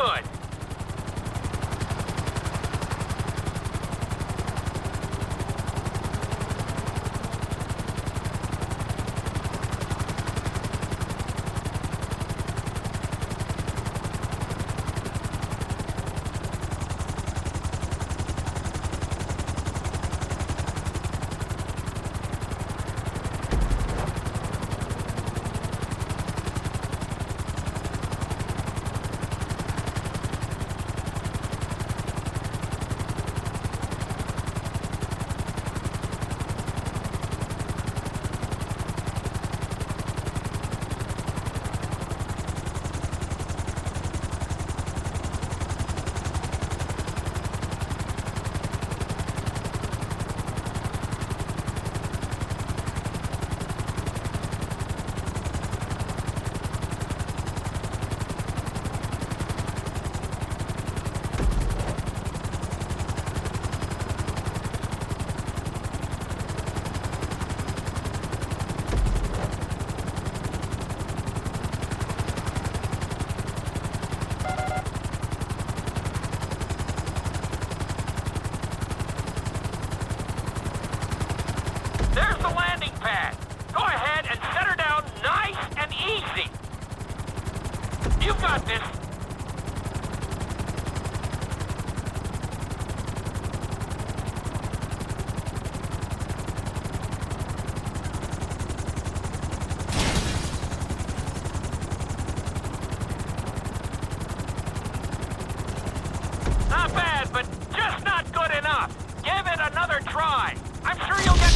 good. There's the landing pad. Go ahead and set her down nice and easy. You've got this. Not bad, but just not good enough. Give it another try. I'm sure you'll get...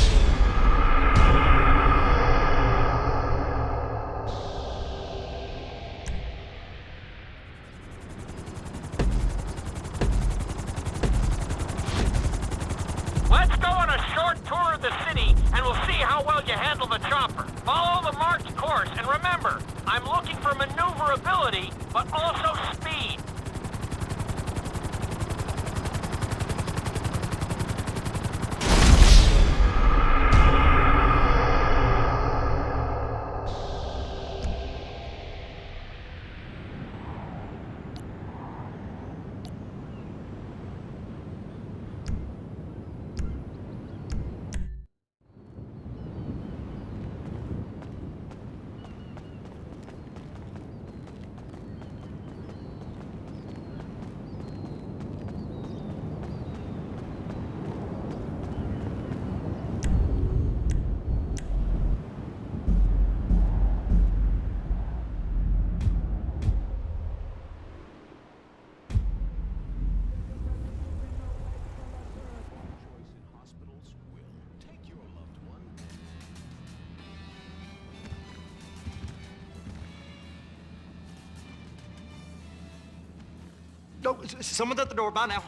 Let's go on a short tour of the city, and we'll see how well you handle the chopper. Follow the marked course, and remember, I'm looking for maneuverability, but also speed. No, someone's at the door. Bye now.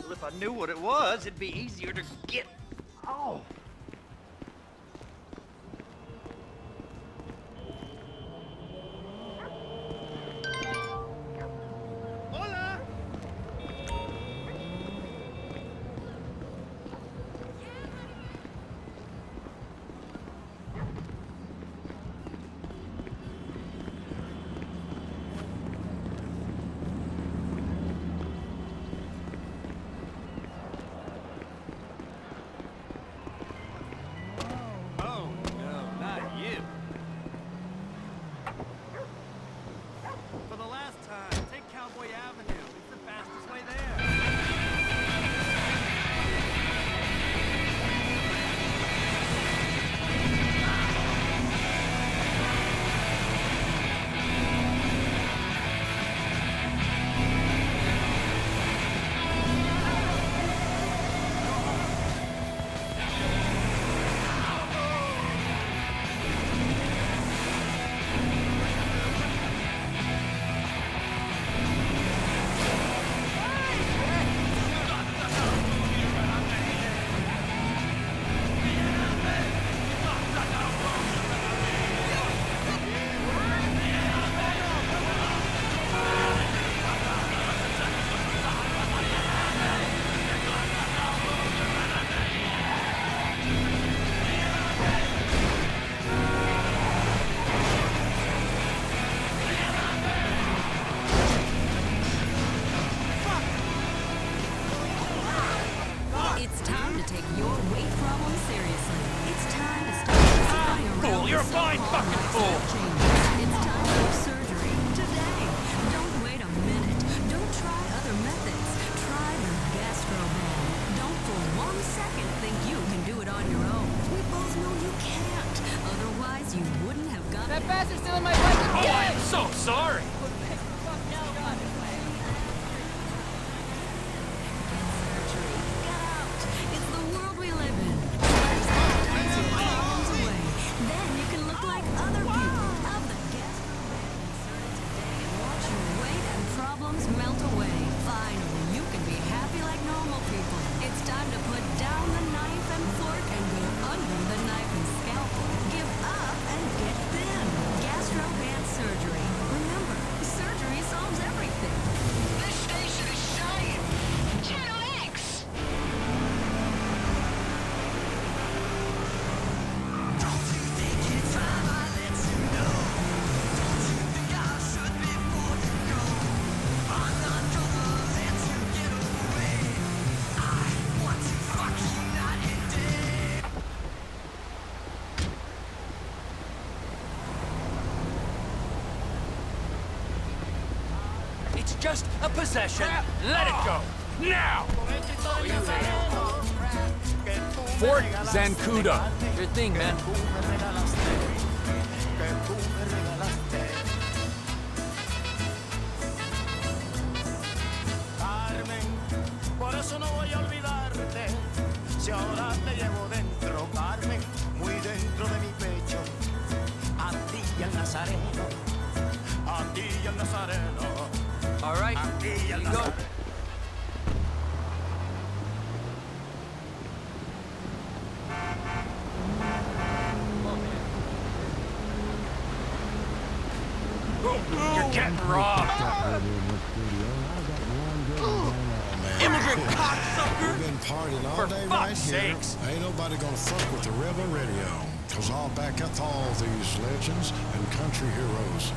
Well, if I knew what it was, it'd be easier to get off. fine fucking fool! It's time for surgery today. Don't wait a minute. Don't try other methods. Try the GastroBand. Don't for 1 second think you can do it on your own. We both know you can't. Otherwise, you wouldn't have gotten That bastard's stealing my bike Oh, again! I'm so sorry! It's the world we live in. There's all kinds of problems away. Then you can look like other people. Have the GastroBand inserted today and watch your weight and problems melt away. Finally, you can be happy like normal people. It's time to put down the knife and fork and go under the knife and scalpel. Give up and get thin. GastroBand surgery. Remember, surgery solves everything. This station is giant. Channel X. It's just a possession. Let it go. Now! Fort Zancudo. Your thing, man. Por eso no voy a olvidarte, si ahora te llevo dentro, Carmen, muy dentro de mi pecho. A ti y al Nazareno, a ti y al Nazareno. All right, a ti y al here you go. Nazareno. You're getting robbed. Immigrant cocksucker! We've been partying all For day fuck's right here. sakes. Ain't nobody gonna fuck with the Rebel Radio, cause I'll back up all these legends and country heroes.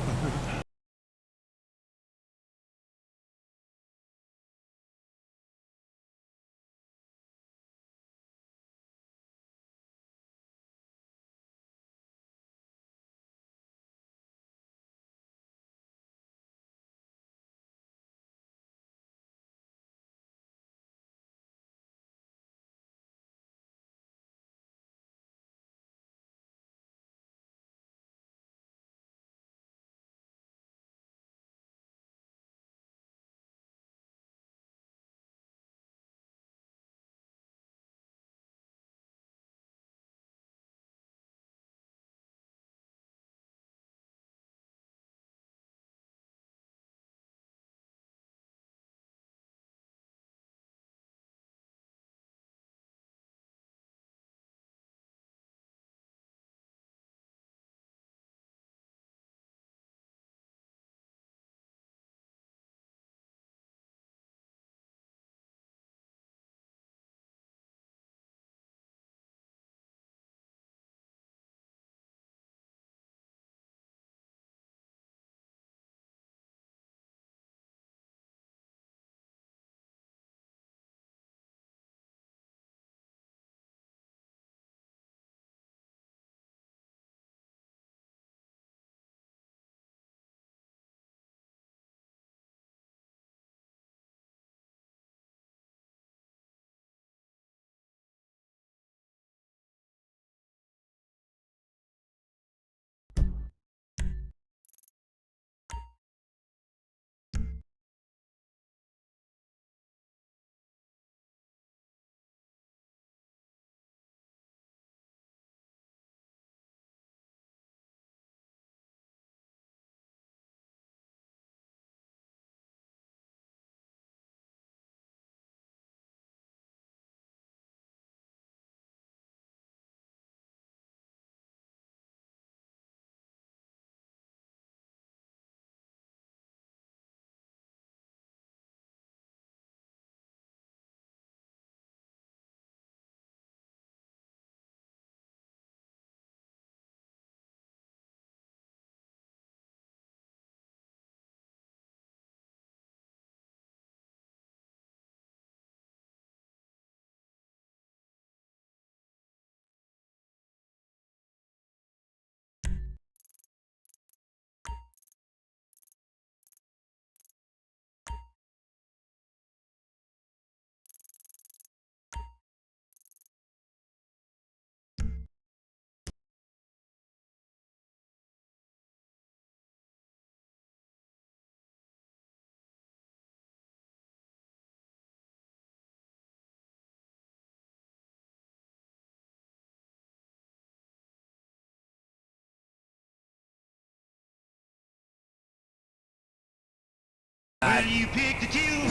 Well, you pick the tune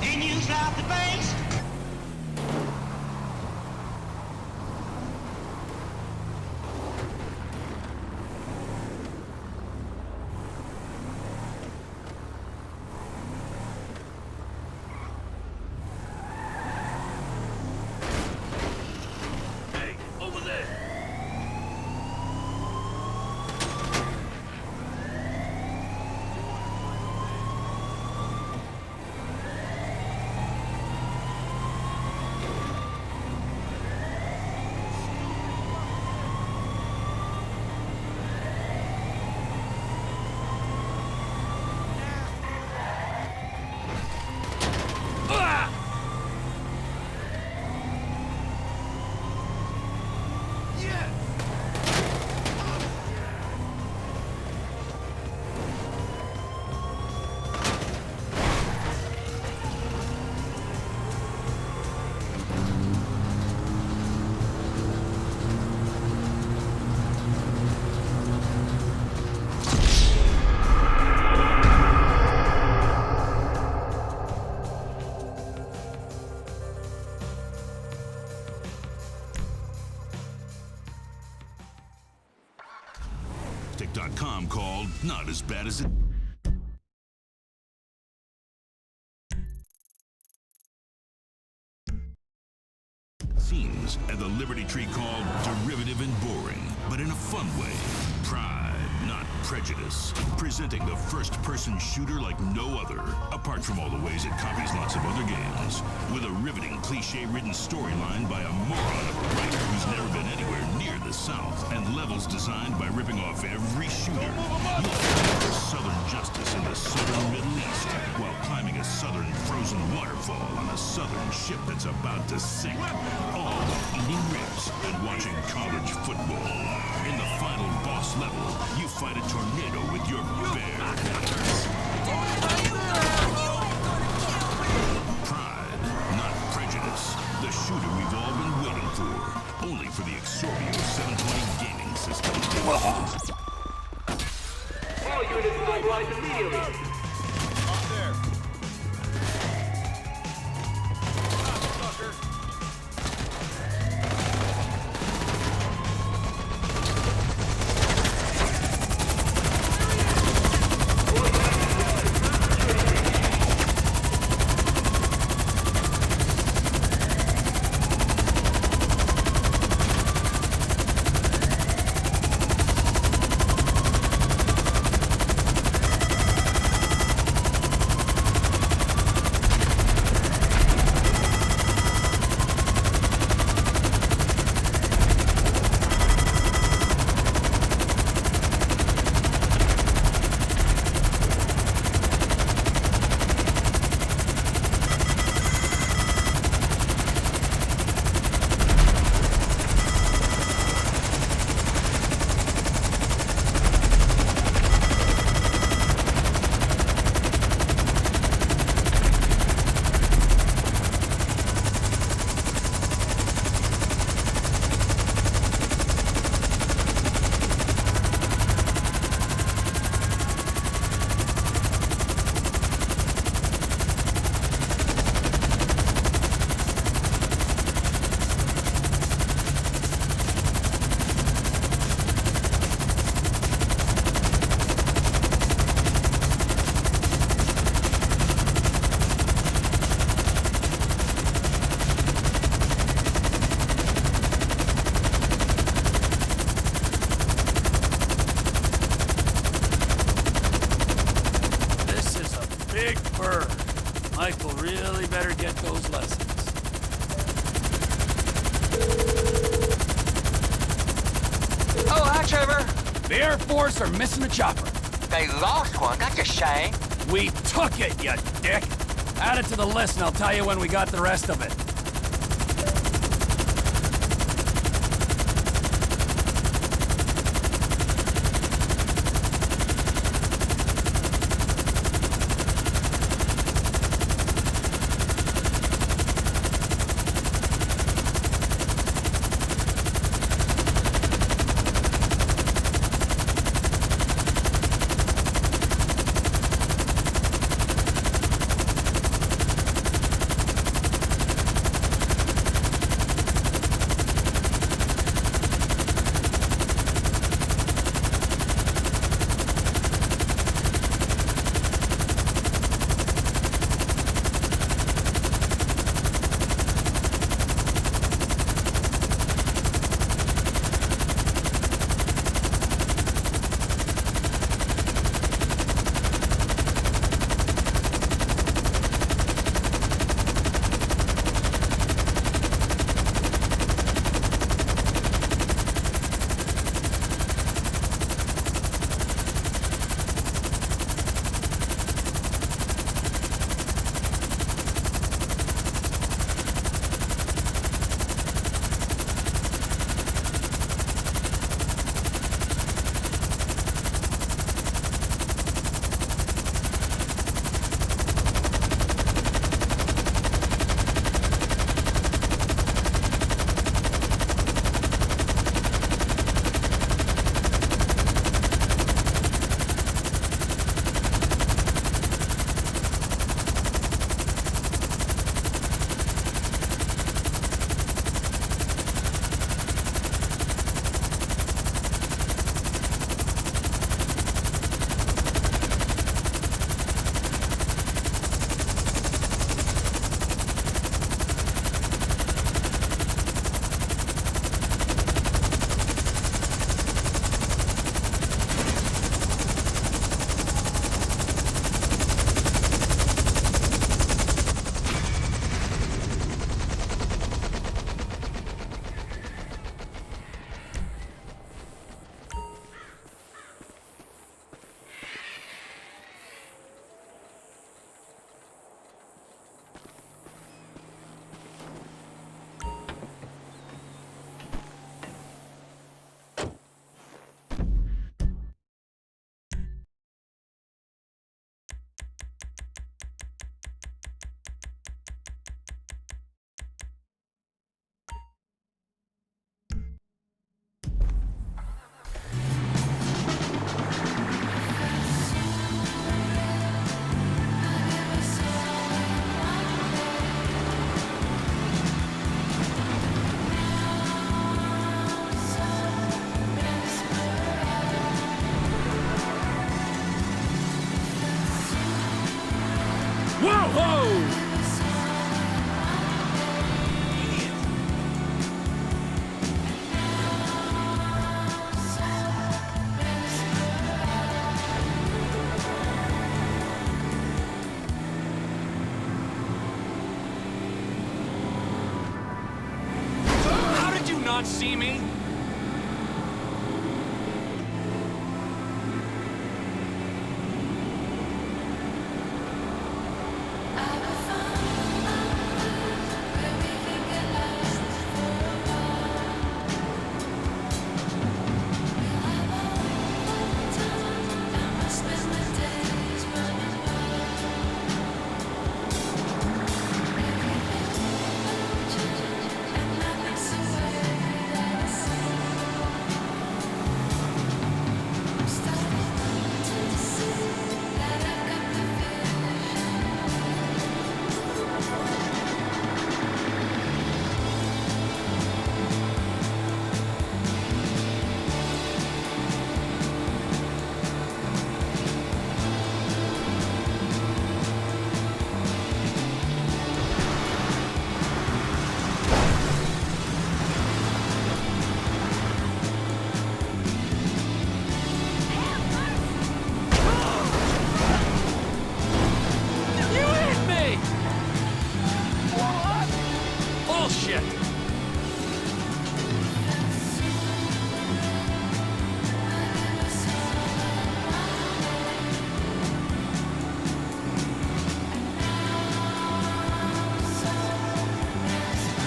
and you slap the bass. Hey, over there! Stick.com called Not As Bad As It Seems, and the Liberty Tree called Derivative and Boring, but in a fun way. Pride, not prejudice. Presenting the first-person shooter like no other, apart from all the ways it copies lots of other games. With a riveting, cliche-ridden storyline by a moron of a writer who's never been anywhere near the South, and levels designed by ripping off every shooter. You'll fight for Southern justice in the Southern Middle East, while climbing a Southern frozen waterfall on a Southern ship that's about to sink. All eating ribs and watching college football. In the final boss level, you fight a tornado with your bare hands. Pride, not prejudice. The shooter we've all been waiting for. Only for the Exorbio 720 gaming system. All units mobilize immediately. Up there. Michael really better get those lessons. Oh, hi, Trevor. The Air Force are missing a chopper. They lost one. That's a shame. We took it, you dick. Add it to the list and I'll tell you when we got the rest of it. Whoa! How did you not see me? Bullshit!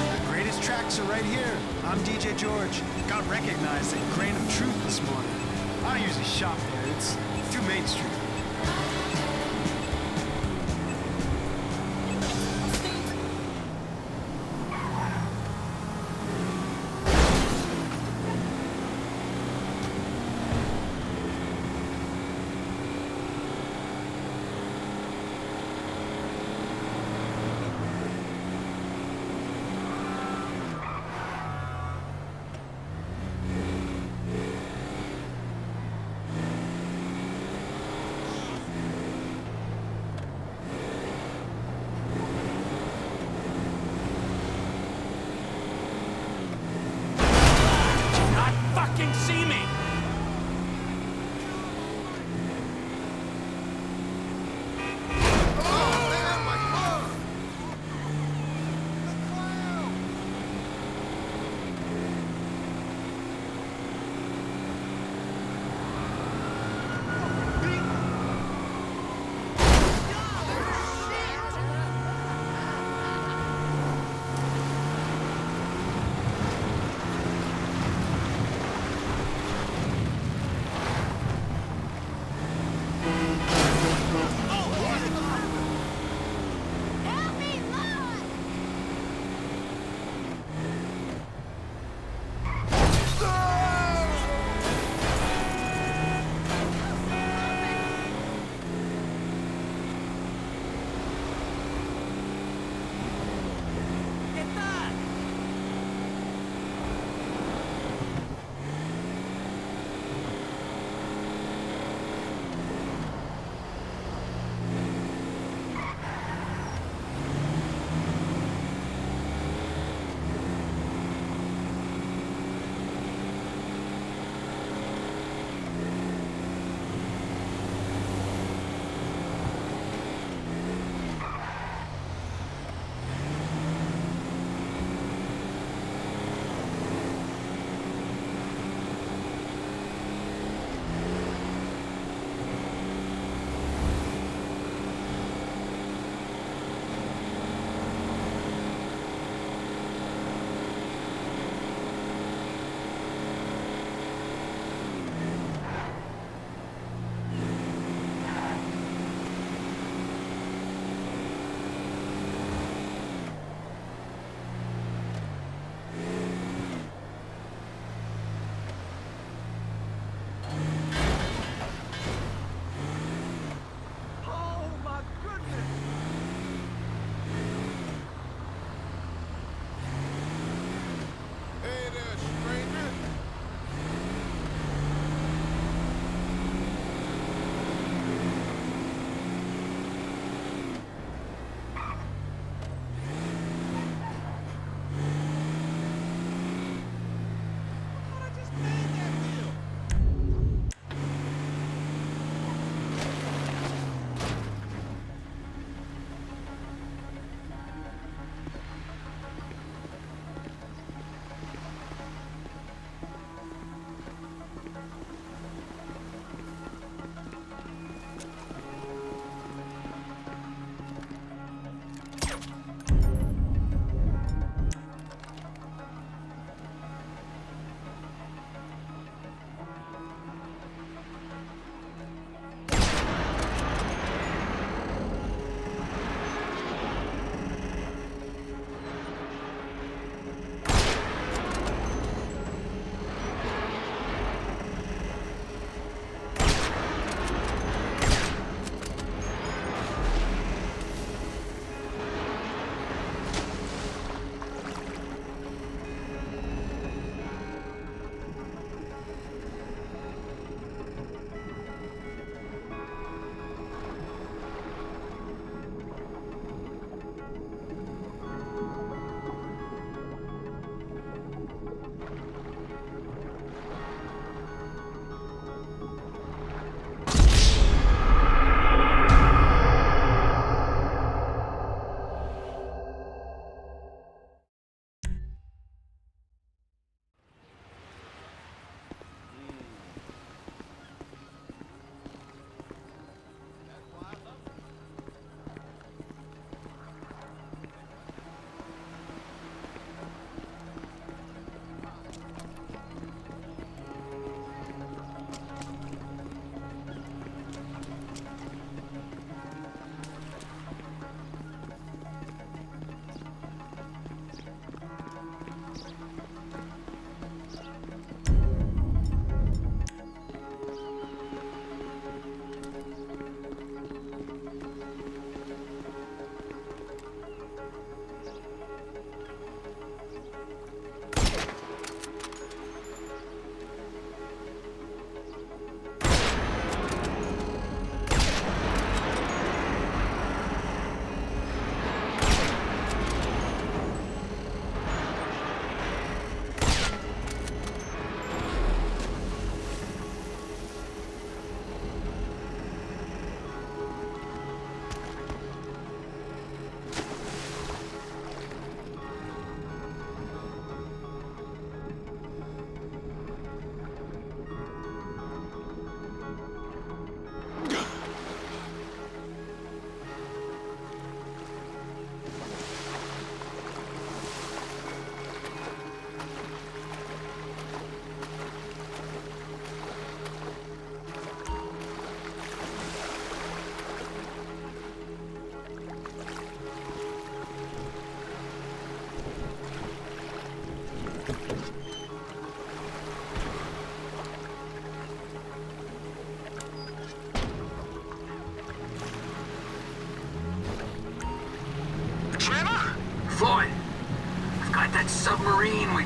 The greatest tracks are right here. I'm DJ George. Got recognized at Grain of Truth this morning. I don't usually shop there. It's too mainstream.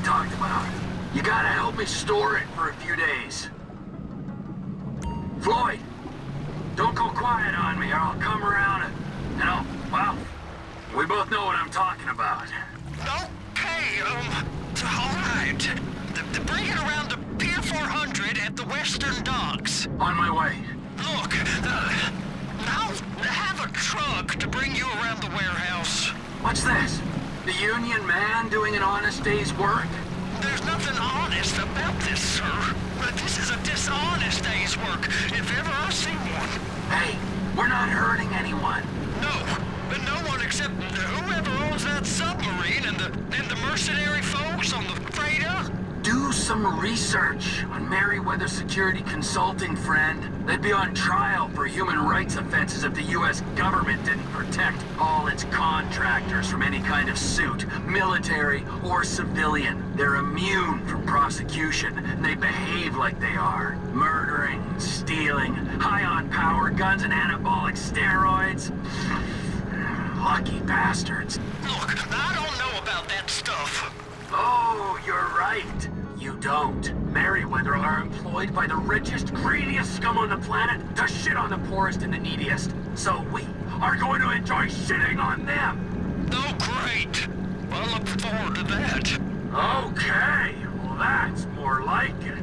talked about. You gotta help me store it for a few days. Floyd, don't go quiet on me or I'll come around and I'll, well, we both know what I'm talking about. Okay, all right. Bring it around to Pier 400 at the Western Docks. On my way. Look, I'll have a truck to bring you around the warehouse. What's this? The union man doing an honest day's work? There's nothing honest about this, sir. But this is a dishonest day's work, if ever I've seen one. Hey, we're not hurting anyone. No, but no one except whoever owns that submarine and the mercenary folks on the freighter. Do some research on Merryweather Security Consulting, friend. They'd be on trial for human rights offenses if the U.S. government didn't protect all its contractors from any kind of suit, military or civilian. They're immune from prosecution, and they behave like they are. Murdering, stealing, high on power guns and anabolic steroids. Lucky bastards. Look, I don't know about that stuff. Oh, you're right. You don't. Merryweather are employed by the richest, greediest scum on the planet to shit on the poorest and the neediest. So we are going to enjoy shitting on them. Oh, great. I look forward to that. Okay, well that's more like it.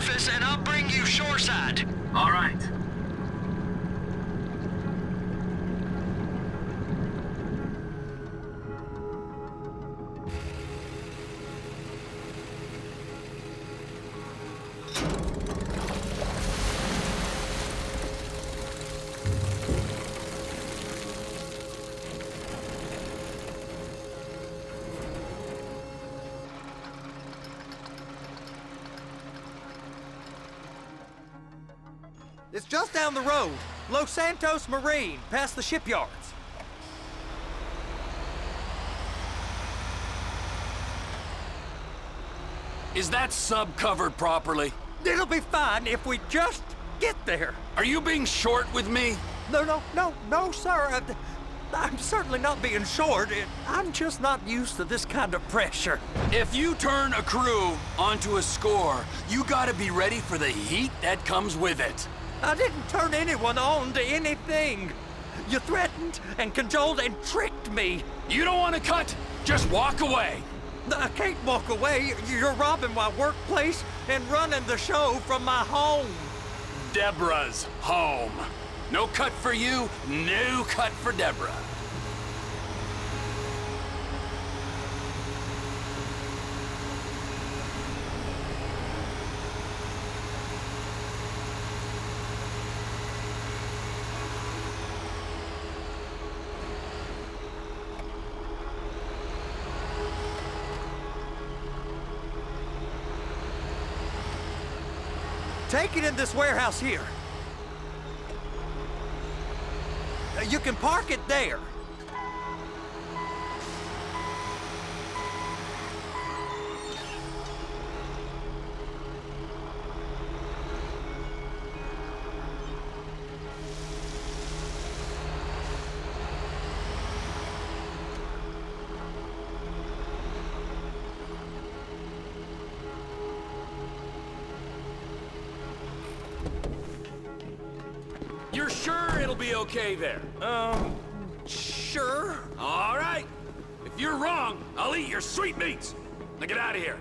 surface and I'll bring you shoreside. All right. It's just down the road. Los Santos Marine, past the shipyards. Is that sub covered properly? It'll be fine if we just get there. Are you being short with me? No, sir. I'm certainly not being short. I'm just not used to this kind of pressure. If you turn a crew onto a score, you gotta be ready for the heat that comes with it. I didn't turn anyone on to anything. You threatened and cajoled and tricked me. You don't want to cut? Just walk away. I can't walk away. You're robbing my workplace and running the show from my home. Deborah's home. No cut for you, no cut for Deborah. Take it in this warehouse here. You can park it there. You're sure it'll be okay there? Sure. All right. If you're wrong, I'll eat your sweetmeats. Now get out of here.